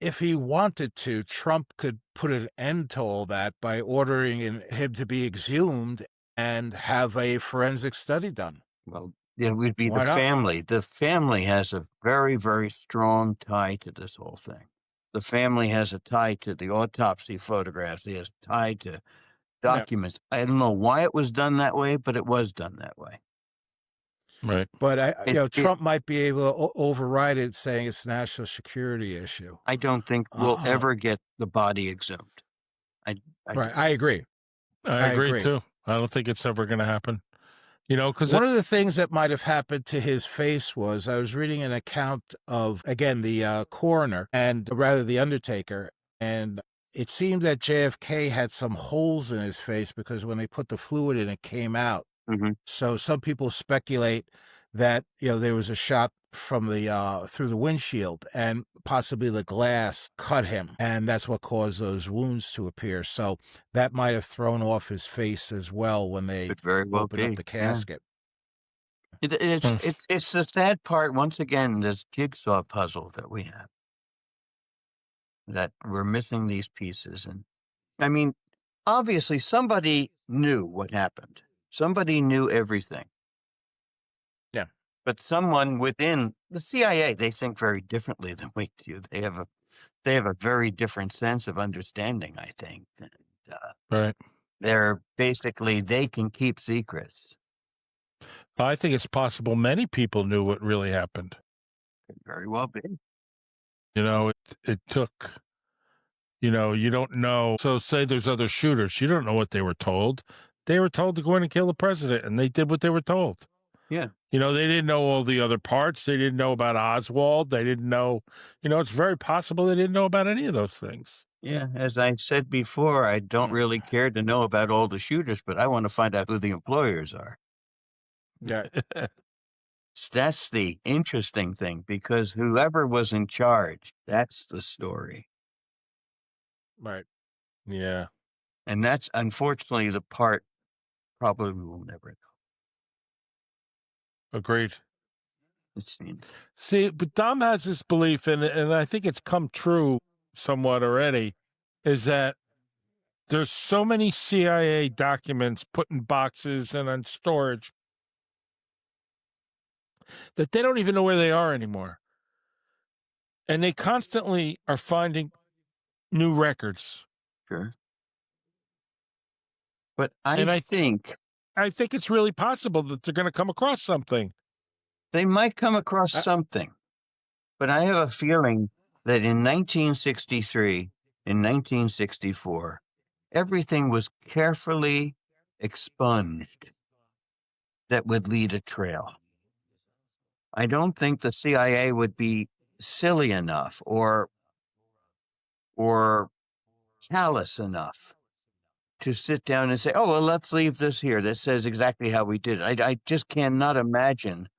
if he wanted to, Trump could put an end to all that by ordering him to be exhumed and have a forensic study done. Well, it would be Why the not? family. The family has a very, very strong tie to this whole thing. The family has a tie to the autopsy photographs. It has a tie to documents. I don't know why it was done that way, but it was done that way. Right. But Trump might be able to override it, saying it's a national security issue. I don't think we'll ever get the body exhumed. I agree. I agree too. I don't think it's ever going to happen. You know, because one of the things that might have happened to his face was I was reading an account of, again, the coroner and rather the undertaker. And it seemed that JFK had some holes in his face because when they put the fluid in, it came out. Mm-hmm. So some people speculate that, there was a shot from the through the windshield, and possibly the glass cut him, and that's what caused those wounds to appear. So that might have thrown off his face as well when they Could very well opened up be. the Yeah. casket. It's Hmm. it's the sad part, once again, this jigsaw puzzle that we have, that we're missing these pieces. And I mean, obviously somebody knew what happened. Somebody knew everything. Yeah. But someone within the CIA, they think very differently than we do. They have a very different sense of understanding, I think. And, Right. they can keep secrets. I think it's possible many people knew what really happened. Could very well be. It took, you don't know. So say there's other shooters. You don't know what they were told. They were told to go in and kill the president, and they did what they were told. Yeah. They didn't know all the other parts. They didn't know about Oswald. They didn't know, it's very possible they didn't know about any of those things. Yeah, as I said before, I don't really care to know about all the shooters, but I want to find out who the employers are. Yeah. That's the interesting thing, because whoever was in charge, that's the story. Right. Yeah. And that's unfortunately the part probably we will never know. Agreed. It's, See, but Dom has this belief, and I think it's come true somewhat already, is that there's so many CIA documents put in boxes and on storage that they don't even know where they are anymore. And they constantly are finding new records. Sure. But And I think it's really possible that they're going to come across something. they might come across something, but I have a feeling that in 1963, in 1964, everything was carefully expunged that would lead a trail. I don't think the CIA would be silly enough or callous enough to sit down and say, oh, well, let's leave this here. That says exactly how we did it. I just cannot imagine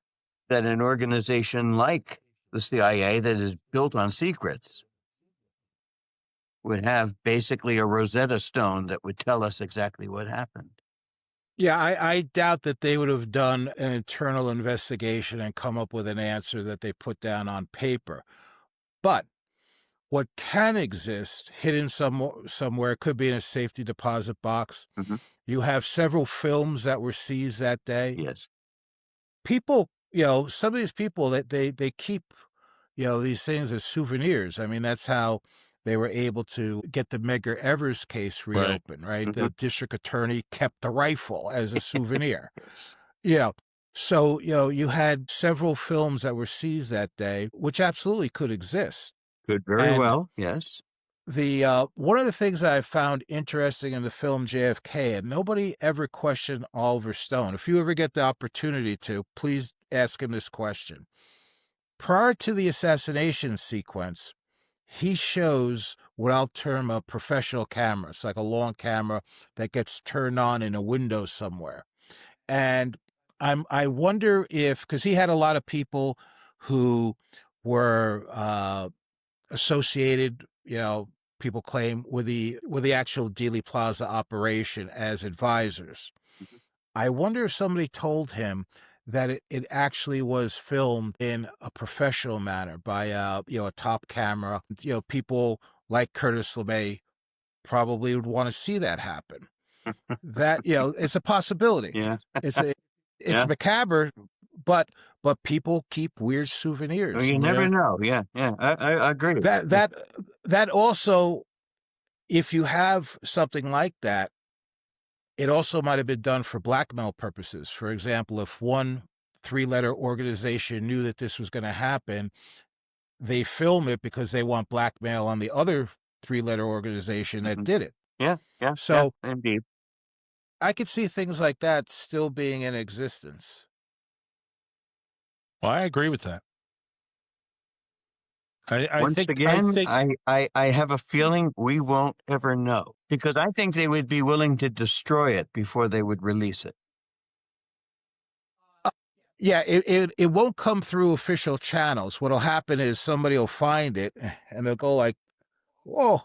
that an organization like the CIA, that is built on secrets, would have basically a Rosetta Stone that would tell us exactly what happened. Yeah, I doubt that they would have done an internal investigation and come up with an answer that they put down on paper. But what can exist hidden somewhere, could be in a safety deposit box. Mhm. You have several films that were seized that day. Yes. People, some of these people that they keep, these things as souvenirs. I mean, that's how they were able to get the Medgar Evers case reopened, right? The district attorney kept the rifle as a souvenir. Yes. So, you had several films that were seized that day, which absolutely could exist. Could very And well, yes. one of the things that I found interesting in the film JFK, and nobody ever questioned Oliver Stone. If you ever get the opportunity to, please ask him this question. Prior to the assassination sequence, he shows what I'll term a professional camera. It's like a long camera that gets turned on in a window somewhere. And I wonder if, because he had a lot of people who were associated, people claim, with the actual Dealey Plaza operation as advisors. Mhm. I wonder if somebody told him that it actually was filmed in a professional manner by a top camera. People like Curtis LeMay probably would want to see that happen. That it's a possibility. Yeah. It's a Yeah. macabre, but people keep weird souvenirs. Well, you never know. Yeah. Yeah. I agree. That also, if you have something like that, it also might have been done for blackmail purposes. For example, if one 3-letter organization knew that this was going to happen, they film it because they want blackmail on the other 3-letter organization that Mhm. did it. Yeah. Yeah. So yeah, indeed. I could see things like that still being in existence. Well, I agree with that. I Once think again, I have a feeling we won't ever know, because I think they would be willing to destroy it before they would release it. Yeah, it won't come through official channels. What'll happen is somebody will find it and they'll go like, "Whoa,"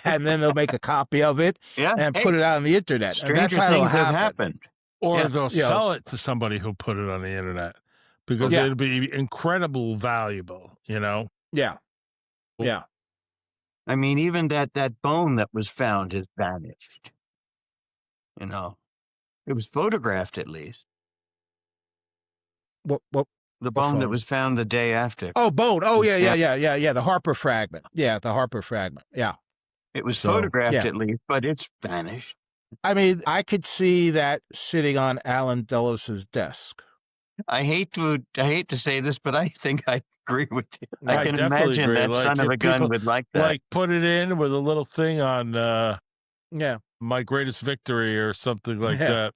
and then they'll make a copy of it Yeah. and Hey, put it out on the internet, and that's stranger how it'll things have happen. happened. Or Yeah. they'll You know, sell it to somebody who put it on the internet because Yeah. it'll be incredible valuable, you know? yeah, yeah. I mean, even that bone that was found has vanished. You know, it was photographed at least. What The bone that phone? was found the day after. Oh, bone. Oh, yeah, Yeah. yeah. The Harper fragment. Yeah, the Harper fragment. Yeah. It was So, photographed yeah. at least, but it's vanished. I mean, I could see that sitting on Alan Dulles' desk. I hate to say this, but I think I agree with you. No, I I can definitely imagine agree. that Like, son of if a gun people, would like that. like, put it in with a little thing on Yeah, My Greatest Victory or something like Yeah. that.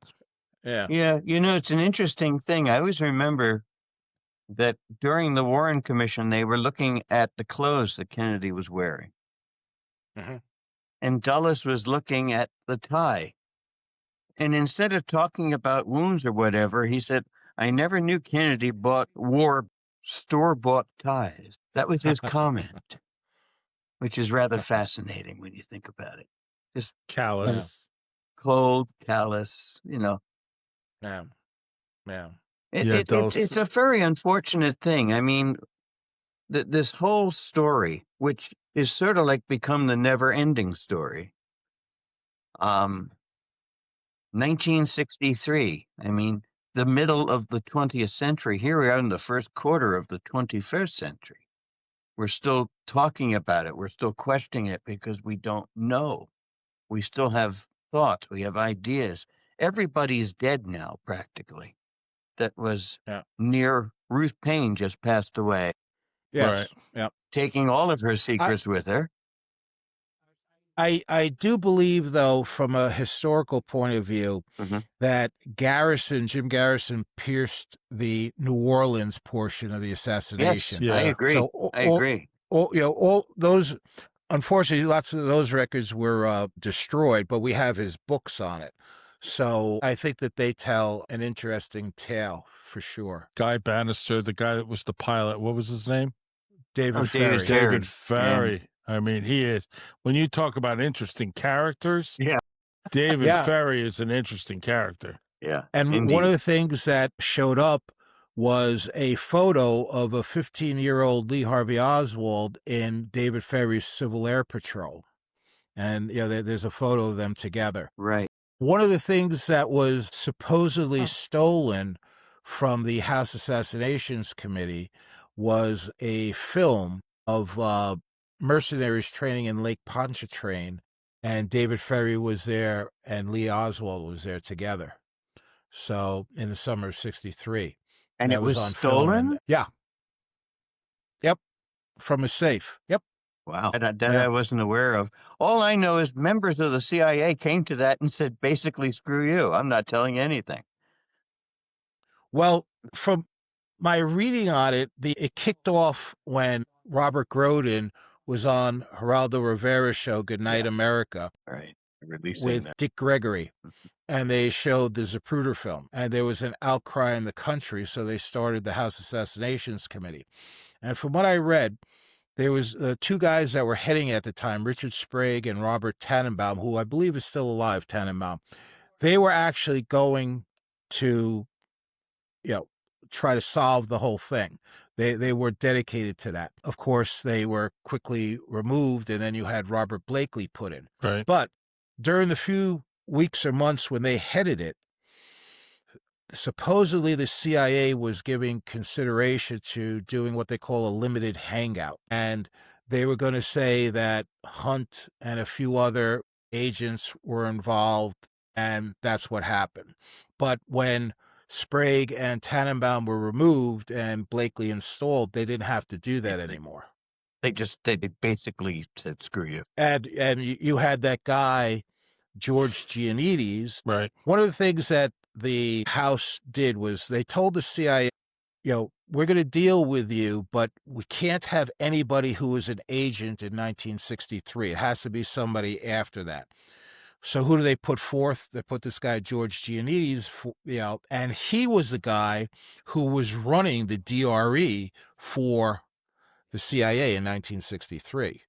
yeah. Yeah, it's an interesting thing. I always remember that during the Warren Commission, they were looking at the clothes that Kennedy was wearing. Mhm. And Dulles was looking at the tie. And instead of talking about wounds or whatever, he said, I never knew Kennedy wore store-bought ties. That was his comment, which is rather fascinating when you think about it. Just Callous. cold, callous, Yeah, yeah. It's a very unfortunate thing. I mean, this whole story, which is sort of like become the never-ending story. 1963. I mean, the middle of the 20th century. Here we are in the first quarter of the 21st century. We're still talking about it. We're still questioning it because we don't know. We still have thoughts. We have ideas. Everybody's dead now, practically. That was Yeah. near Ruth Paine just passed away, Yes. Right. Yeah. taking all of her secrets with her. I do believe, though, from a historical point of view, Mhm. that Jim Garrison, pierced the New Orleans portion of the Yes, assassination. Yeah. I agree. So I agree. all those, unfortunately, lots of those records were destroyed, but we have his books on it. So I think that they tell an interesting tale for sure. Guy Bannister, the guy that was the pilot, what was his name? David David Ferry. Ferry. David Ferry. I mean, he is, when you talk about interesting characters, Yeah. David Yeah. Ferry is an interesting character. Yeah. And indeed. one of the things that showed up was a photo of a 15-year-old Lee Harvey Oswald in David Ferry's Civil Air Patrol. And there's a photo of them together. Right. One of the things that was supposedly stolen from the House Assassinations Committee was a film of mercenaries training in Lake Pontchartrain, and David Ferry was there and Lee Oswald was there together. So in the summer of '63, And that it was on film. stolen? And, yeah. Yep. From a safe. Yep. Wow. That Yeah. I wasn't aware of. All I know is members of the CIA came to that and said, basically, screw you. I'm not telling you anything. Well, from my reading on it, it kicked off when Robert Grodin was on Geraldo Rivera's show, Good Night America, Right. Releasing with that. Dick Gregory. And they showed the Zapruder film. And there was an outcry in the country, so they started the House Assassinations Committee. And from what I read, there was two guys that were heading at the time, Richard Sprague and Robert Tannenbaum, who I believe is still alive, Tannenbaum. They were actually going to, try to solve the whole thing. They were dedicated to that. Of course, they were quickly removed, and then you had Robert Blakely put in. Right. But during the few weeks or months when they headed it, supposedly the CIA was giving consideration to doing what they call a limited hangout. And they were going to say that Hunt and a few other agents were involved, and that's what happened. But when Sprague and Tannenbaum were removed and Blakely installed, they didn't have to do that anymore. They basically said, screw you. And you had that guy, George Giannides. Right. One of the things that the House did was they told the CIA, we're going to deal with you, but we can't have anybody who was an agent in 1963. It has to be somebody after that. So who do they put forth? They put this guy George Giannides, and he was the guy who was running the DRE for the CIA in 1963.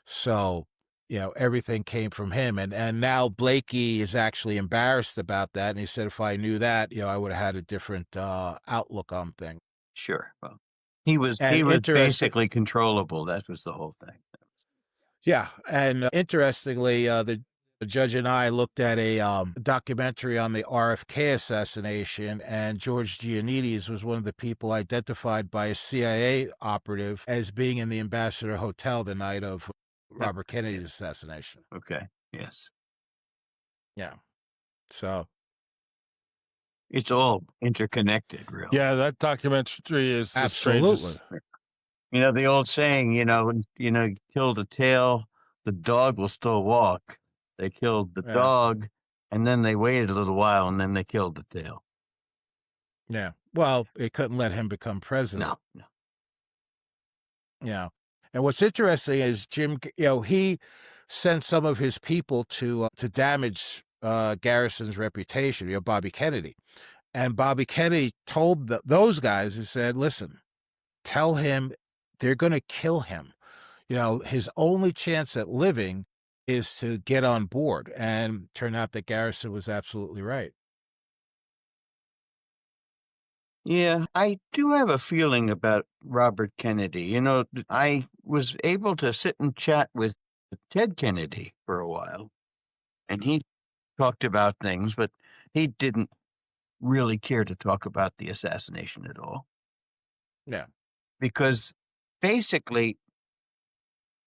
So, everything came from him. And now Blakey is actually embarrassed about that. And he said, if I knew that, I would have had a different outlook on things. Sure. Well, he was And basically controllable. That was the whole thing. Yeah, and interestingly, the judge and I looked at a documentary on the RFK assassination, and George Giannides was one of the people identified by a CIA operative as being in the Ambassador Hotel the night of Robert Kennedy's assassination. Okay. Yes. Yeah. So it's all interconnected, really. Yeah, that documentary is the absolutely. strangest. The old saying, kill the tail, the dog will still walk. They killed the dog, and then they waited a little while, and then they killed the tail. Yeah. Well, they couldn't let him become president. No. Yeah. And what's interesting is Jim, he sent some of his people to damage Garrison's reputation, Bobby Kennedy. And Bobby Kennedy told those guys, he said, listen, tell him they're going to kill him. His only chance at living is to get on board. And turned out that Garrison was absolutely right. Yeah, I do have a feeling about Robert Kennedy. I was able to sit and chat with Ted Kennedy for a while, and he talked about things, but he didn't really care to talk about the assassination at all. Yeah. Because basically,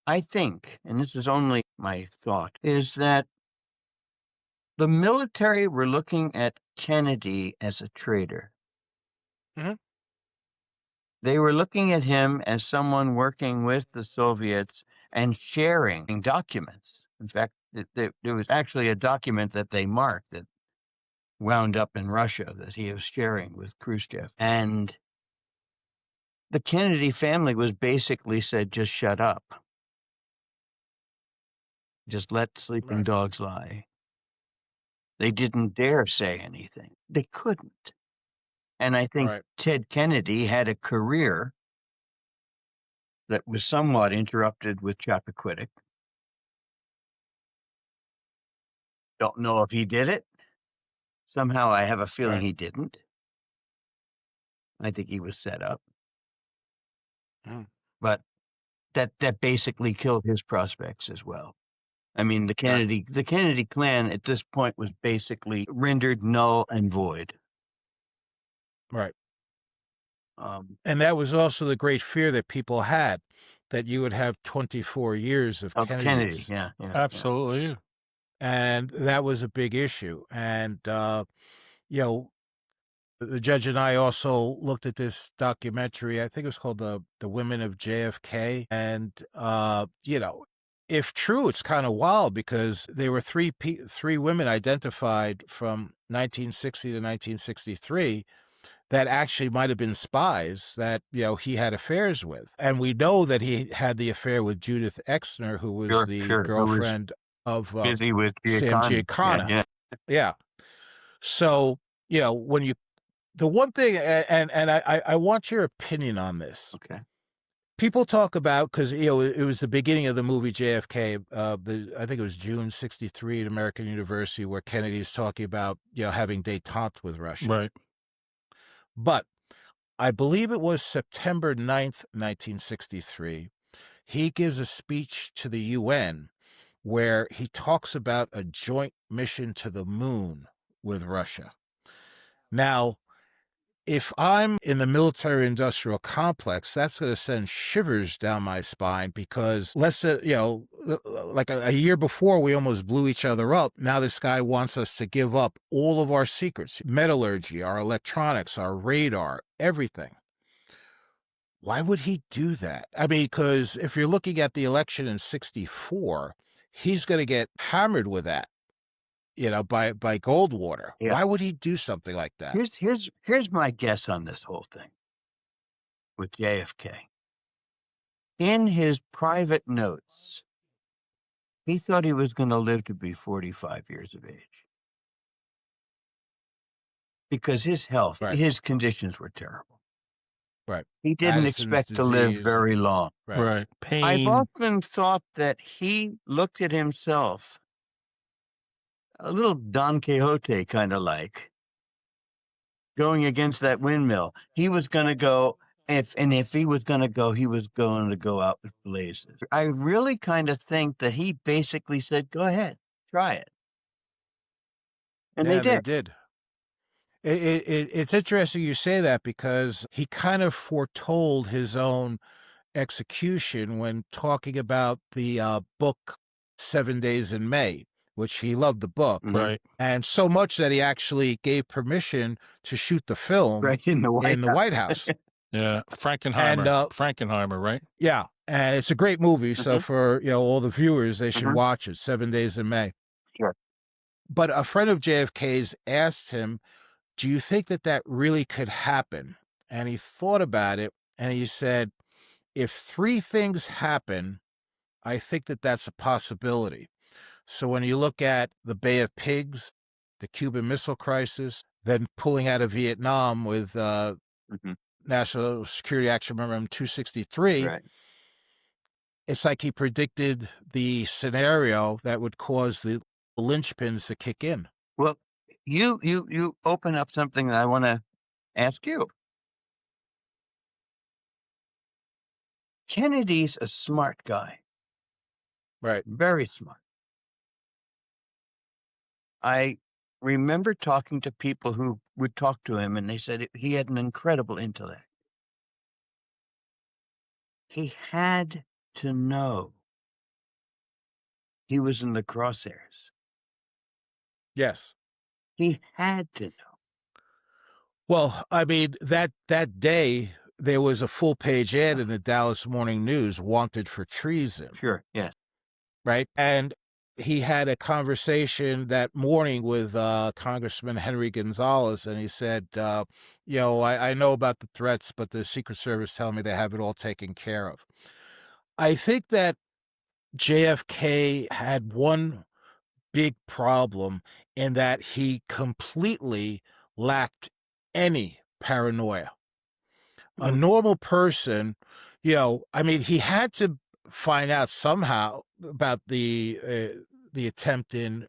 I think, and this is only my thought, is that the military were looking at Kennedy as a traitor. Mm-hmm. They were looking at him as someone working with the Soviets and sharing documents. In fact, there was actually a document that they marked that wound up in Russia that he was sharing with Khrushchev. And the Kennedy family was basically said, just shut up. Just let sleeping dogs lie. They didn't dare say anything. They couldn't. And I think Ted Kennedy had a career that was somewhat interrupted with Chappaquiddick. Don't know if he did it. Somehow I have a feeling he didn't. I think he was set up. But that basically killed his prospects as well. I mean, the Kennedy clan at this point was basically rendered null and void. Right. And that was also the great fear that people had, that you would have 24 years of Kennedys. Kennedy. Yeah. Absolutely. Yeah. And that was a big issue. And, the judge and I also looked at this documentary. I think it was called The Women of JFK. And, if true, it's kind of wild because there were three women identified from 1960 to 1963 that actually might have been spies that, he had affairs with. And we know that he had the affair with Judith Exner, who was the girlfriend of busy with Sam Giancana. Yeah. So, when the one thing, and I want your opinion on this. Okay. People talk about, because, it was the beginning of the movie JFK, I think it was June 1963 at American University, where Kennedy's talking about, having détente with Russia. Right. But I believe it was September 9th, 1963, he gives a speech to the UN where he talks about a joint mission to the moon with Russia. Now, if I'm in the military-industrial complex, that's going to send shivers down my spine because like a year before, we almost blew each other up. Now this guy wants us to give up all of our secrets, metallurgy, our electronics, our radar, everything. Why would he do that? I mean, because if you're looking at the election in 1964, he's going to get hammered with that. By Goldwater. Yeah. Why would he do something like that? Here's my guess on this whole thing with JFK. In his private notes, He thought he was gonna live to be 45 years of age. Because his health, Right. his conditions were terrible. Right. He didn't Addison's expect to live disease. very long. Right. I've Pain. often thought that he looked at himself a little Don Quixote kinda like, going against that windmill. He was gonna go if he was gonna go, he was going to go out with blazes. I really kinda think that he basically said, "Go ahead, try it." And they Yeah, they did. did. It's interesting you say that because he kind of foretold his own execution when talking about the book 7 Days in May, which he loved the book. Mhm. Right. And so much that he actually gave permission to shoot the film Right in the White House. House. Yeah. And Frankenheimer, right? yeah, and it's a great movie. So Mhm. for all the viewers, they should Mhm. watch it. 7 Days in May. Sure. But a friend of JFK's asked him, "Do you think that that really could happen?" And he thought about it, and he said, "If three things happen, I think that that's a possibility." So when you look at the Bay of Pigs, the Cuban Missile Crisis, then pulling out of Vietnam with Mhm. National Security Action Memorandum 263, Right. it's like he predicted the scenario that would cause the linchpins to kick in. Well, you open up something that I wanna ask you. Kennedy's a smart guy, Right. very smart. I remember talking to people who would talk to him, and they said he had an incredible intellect. He had to know he was in the crosshairs. Yes. He had to know. Well, I mean, that day, there was a full-page ad in the Dallas Morning News, wanted for treason, Sure, yes. right? And he had a conversation that morning with Congressman Henry Gonzalez, and he said, I know about the threats, but the Secret Service telling me they have it all taken care of. I think that JFK had one big problem in that he completely lacked any paranoia. A Mhm. normal person, I mean, he had to find out somehow about the attempt in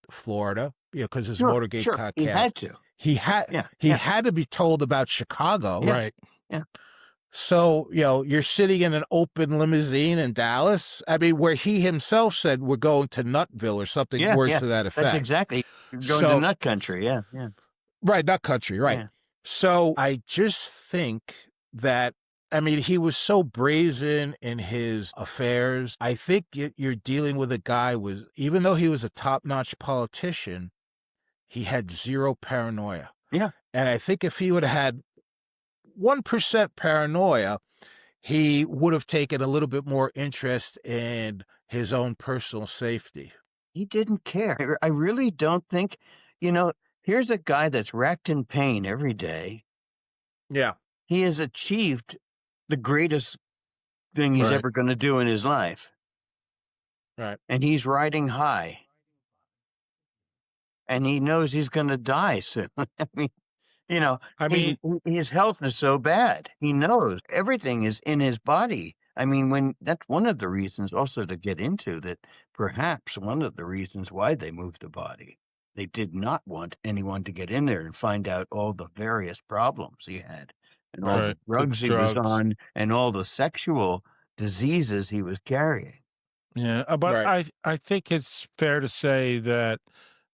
Florida, because his Sure, Motorgate sure. got He cast. had to. He Yeah, had to be told about Chicago. yeah, Right. yeah. So, you're sitting in an open limousine in Dallas. I mean, where he himself said we're going to Nutville or something Yeah, words yeah. to that That's effect. exactly you're going to So, nut country, yeah, yeah, right, nut country, right. yeah. So I just think that, I mean, he was so brazen in his affairs. I think you're dealing with a guy with, even though he was a top-notch politician, he had zero paranoia. Yeah. And I think if he would have had 1% paranoia, he would have taken a little bit more interest in his own personal safety. He didn't care. I really don't think, you know, here's a guy that's racked in pain every day. Yeah. He has achieved the greatest thing he's Right. ever gonna do in his life, Right. and he's riding high, and he knows he's gonna die soon. I mean, you know, I mean, his health is so bad. He knows everything is in his body. I mean, when that's one of the reasons also to get into that, perhaps one of the reasons why they moved the body. They did not want anyone to get in there and find out all the various problems he had and all the right. The drugs he was drugs. on and all the sexual diseases he was carrying. Yeah. But Right. I think it's fair to say that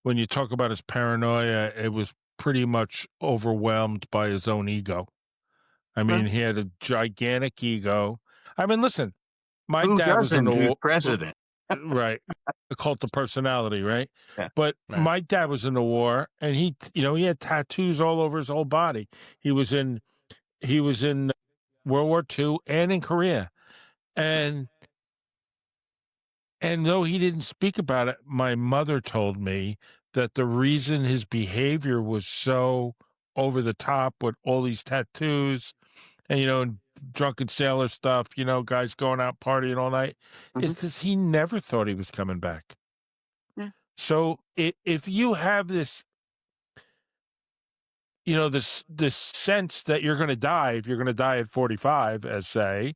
when you talk about his paranoia, it was pretty much overwhelmed by his own ego. I Well, mean, he had a gigantic ego. I mean, listen, my who dad was in doesn't? the Who's war. president? Right. A cult of personality, right? Yeah. But Right. my dad was in the war, and he had tattoos all over his whole body. He was in World War II and in Korea. And though he didn't speak about it, my mother told me that the reason his behavior was so over the top with all these tattoos and, and drunken sailor stuff, guys going out partying all night, is because he never thought he was coming back. Yeah. So if you have this, this sense that you're going to die, if you're going to die at 45, as say,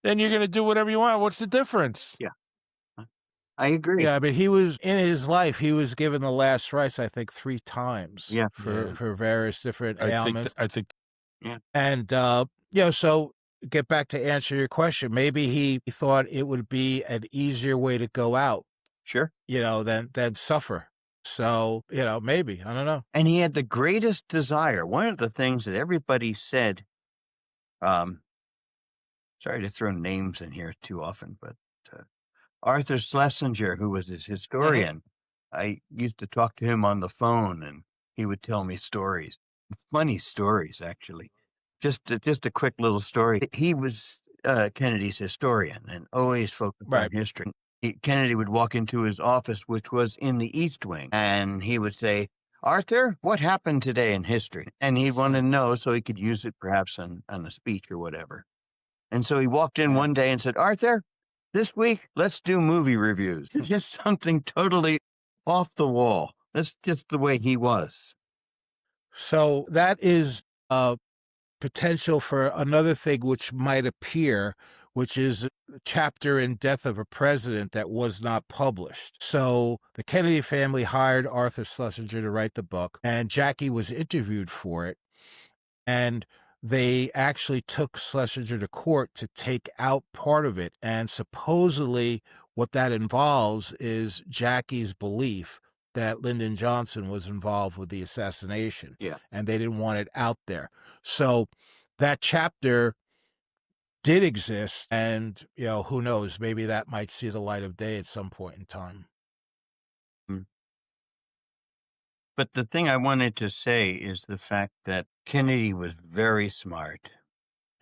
then you're going to do whatever you want. What's the difference? Yeah. I agree. Yeah, but he was in his life. He was given the last rites, I think, 3 times. Yeah. For various different I ailments. think. Yeah. And so get back to answer your question. Maybe he thought it would be an easier way to go out. Sure. Than suffer. So maybe, I don't know. And he had the greatest desire. One of the things that everybody said. Sorry to throw names in here too often, but Arthur Schlesinger, who was his historian, I used to talk to him on the phone, and he would tell me stories, funny stories, actually. Just a quick little story. He was Kennedy's historian and always focused on history. Kennedy would walk into his office, which was in the East Wing, and he would say, "Arthur, what happened today in history?" And he'd want to know so he could use it perhaps on a speech or whatever. And so he walked in one day and said, "Arthur, this week, let's do movie reviews." Just something totally off the wall. That's just the way he was. So that is potential for another thing which might appear, which is a chapter in Death of a President that was not published. So the Kennedy family hired Arthur Schlesinger to write the book, and Jackie was interviewed for it. And they actually took Schlesinger to court to take out part of it. And supposedly what that involves is Jackie's belief that Lyndon Johnson was involved with the assassination. Yeah. And they didn't want it out there. So that chapter did exist. And, who knows, maybe that might see the light of day at some point in time. But the thing I wanted to say is the fact that Kennedy was very smart,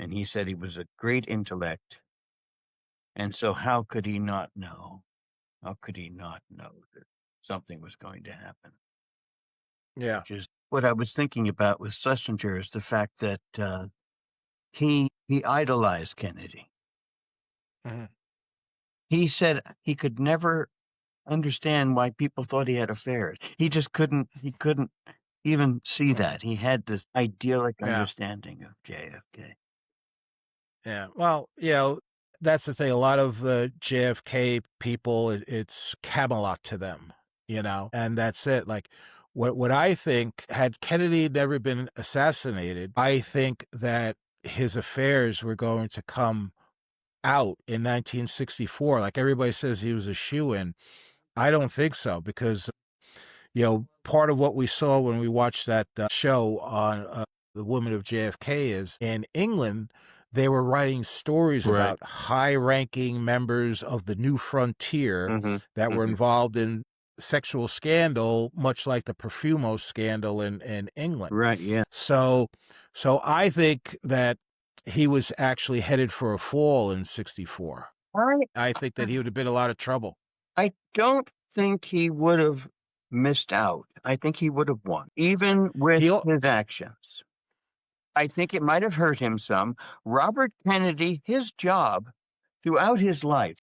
and he said he was a great intellect. And so how could he not know? How could he not know that something was going to happen? Yeah. Which is what I was thinking about with Schlesinger, is the fact that he idolized Kennedy. He said he could never understand why people thought he had affairs. He just couldn't even see that. He had this idyllic understanding of JFK. Yeah. Well, that's the thing. A lot of the JFK people, it's Camelot to them, and that's it. Like what I think, had Kennedy never been assassinated, I think that his affairs were going to come out in 1964. Like everybody says he was a shoo-in. I don't think so, because part of what we saw when we watched that show on The Women of JFK is in England, they were writing stories about high-ranking members of the New Frontier that were involved in sexual scandal, much like the Profumo scandal in England. Right, yeah. So I think that he was actually headed for a fall in 64. I think that he would have been in a lot of trouble. I don't think he would have missed out. I think he would have won, even with his actions. I think it might have hurt him some. Robert Kennedy, his job throughout his life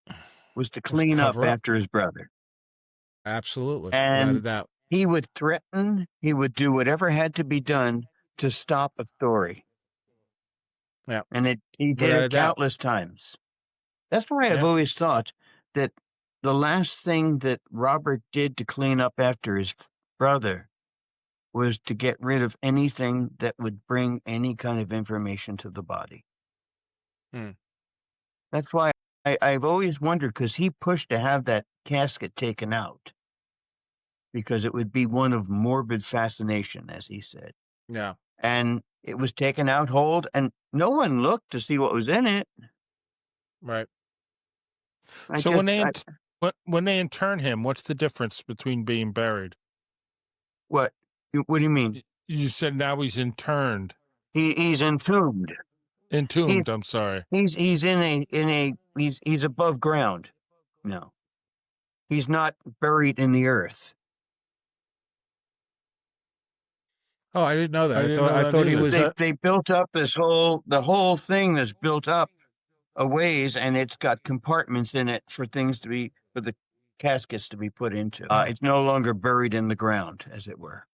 was to clean up after his brother. Absolutely. And without a doubt. He would threaten, he would do whatever had to be done to stop a story. Yeah. And he did it countless times. That's why I've always thought that the last thing that Robert did to clean up after his brother was to get rid of anything that would bring any kind of information to the body. That's why I've always wondered, because he pushed to have that casket taken out, because it would be one of morbid fascination, as he said. Yeah. And it was taken out whole, and no one looked to see what was in it. Right. When they intern him, what's the difference between being buried? What do you mean? You said now he's interned. He's entombed. Entombed. I'm sorry. He's he's above ground. No, he's not buried in the earth. Oh, I didn't know that. I didn't know that thought he either. was. They built up the whole thing is built up a ways, and it's got compartments in it for the caskets to be put into. It's no longer buried in the ground, as it were.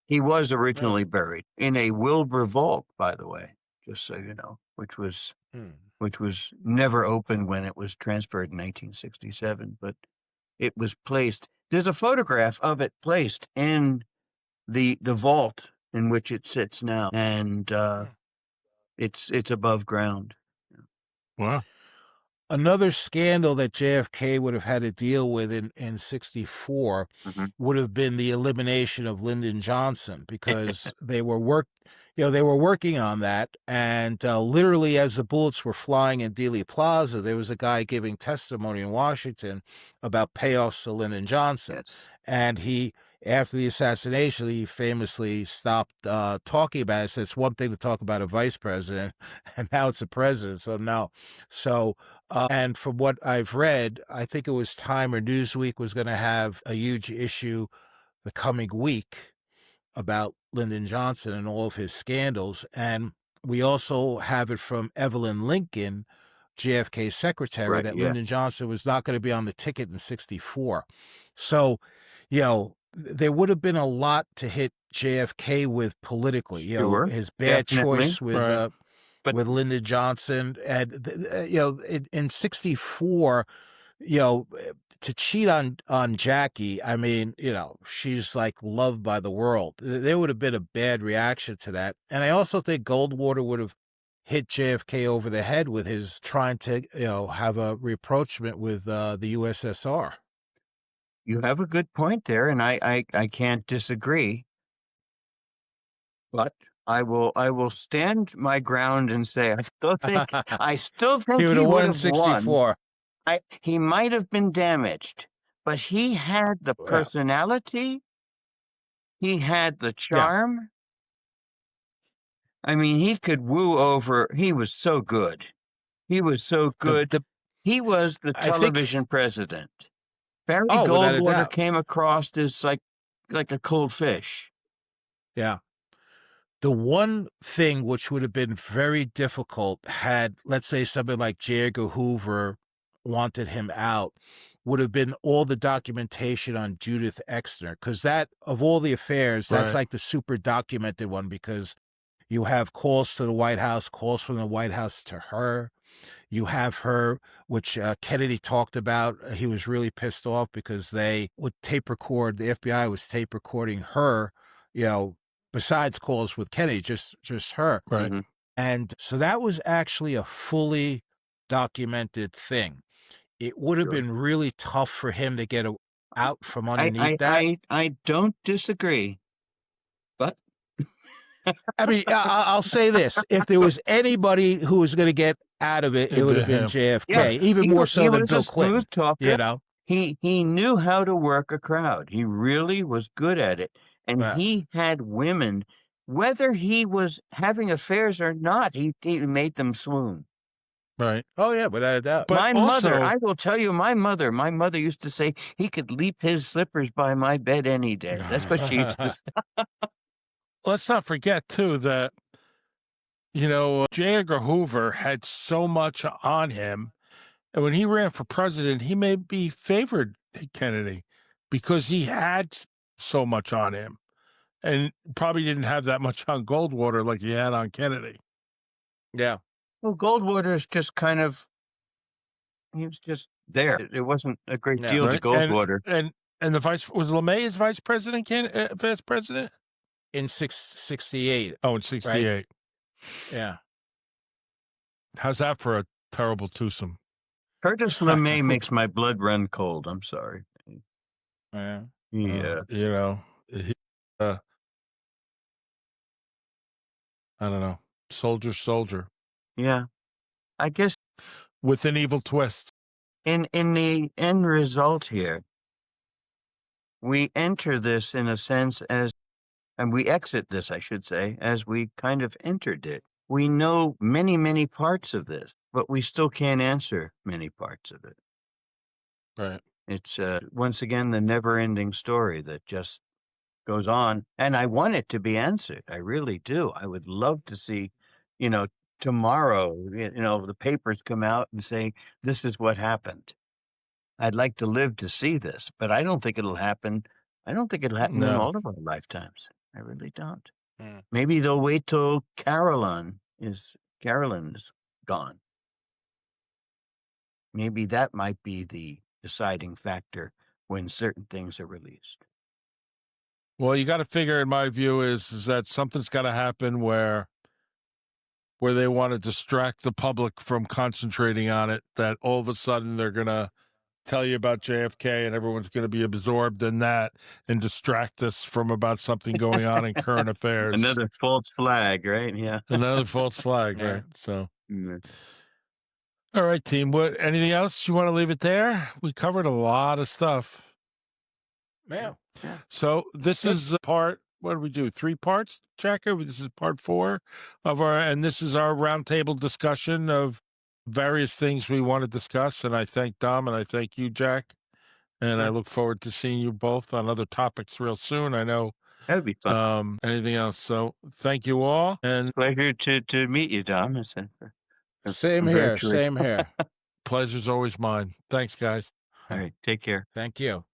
He was originally buried in a Wilbur vault, by the way, just so you know, which was never opened when it was transferred in 1967, but it was placed. There's a photograph of it placed in the vault in which it sits now, and it's above ground. Wow. Another scandal that JFK would have had to deal with in 64 would have been the elimination of Lyndon Johnson, because they were working on that, and literally as the bullets were flying in Dealey Plaza, there was a guy giving testimony in Washington about payoffs to Lyndon Johnson. Yes. And after the assassination, he famously stopped talking about it. So it's one thing to talk about a vice president, and now it's a president. So no. So, and from what I've read, I think it was Time or Newsweek was going to have a huge issue the coming week about Lyndon Johnson and all of his scandals. And we also have it from Evelyn Lincoln, JFK's secretary, that Lyndon Johnson was not going to be on the ticket in 64. So, there would have been a lot to hit JFK with politically, his bad choice with Lyndon Johnson. And, in 64, to cheat on Jackie, I mean, she's like loved by the world. There would have been a bad reaction to that. And I also think Goldwater would have hit JFK over the head with his trying to, have a rapprochement with the USSR. You have a good point there, and I can't disagree. But I will stand my ground and say I still think He would have won in won. 64. He might have been damaged, but he had the personality. He had the charm. I mean, he could woo over. He was so good. He was so good. He was the television president. Barry Goldwater came across as like a cold fish. Yeah. The one thing which would have been very difficult had, let's say, somebody like J. Edgar Hoover wanted him out, would have been all the documentation on Judith Exner, because that, of all the affairs, that's like the super documented one, because you have calls to the White House, calls from the White House to her. You have her, which Kennedy talked about. He was really pissed off because they would tape record. The FBI was tape recording her, besides calls with Kennedy, just her. Right. And so that was actually a fully documented thing. It would have been really tough for him to get out from underneath that. I don't disagree, but I mean, I'll say this: if there was anybody who was going to get out of it, it would have been JFK, even more so than Bill Clinton. Talker. He knew how to work a crowd. He really was good at it, and he had women, whether he was having affairs or not, he made them swoon. Right. Oh yeah, without a doubt. But my mother, I will tell you, my mother used to say he could leap his slippers by my bed any day. That's what she used to say. Let's not forget, too, that, J. Edgar Hoover had so much on him. And when he ran for president, he maybe favored Kennedy because he had so much on him and probably didn't have that much on Goldwater like he had on Kennedy. Yeah. Well, Goldwater's just he was just there. It wasn't a great deal to Goldwater. And the was LeMay his vice president? In 68. Oh, in 68. Right? Yeah. How's that for a terrible twosome? Curtis LeMay makes my blood run cold. I'm sorry. Yeah. I don't know. Soldier. Yeah. I guess with an evil twist. In the end result here, we enter this in a sense and we exit this, I should say, as we kind of entered it. We know many, many parts of this, but we still can't answer many parts of it. Right. It's, once again, the never-ending story that just goes on, and I want it to be answered. I really do. I would love to see, tomorrow, the papers come out and say, this is what happened. I'd like to live to see this, but I don't think it'll happen. I don't think it'll happen in No. all of our lifetimes. I really don't. Mm. Maybe they'll wait till Carolyn is gone. Maybe that might be the deciding factor when certain things are released. Well, you got to figure, in my view, is that something's got to happen where they want to distract the public from concentrating on it, that all of a sudden they're going to tell you about JFK and everyone's going to be absorbed in that and distract us from about something going on in current affairs. Another false flag, right? Yeah. Another false flag, Yeah. right? So, Mm. all right, team. Anything else you want to leave it there? We covered a lot of stuff. Yeah. So this is part, what did we do? 3 parts, Jacka? This is part 4 and this is our roundtable discussion of various things we want to discuss. And I thank Dom and I thank you, Jack. And I look forward to seeing you both on other topics real soon. I know That would be fun. anything else. So thank you all. And Pleasure to meet you, Dom. Same here. Same here. pleasure's always mine. Thanks, guys. All right. Take care. Thank you.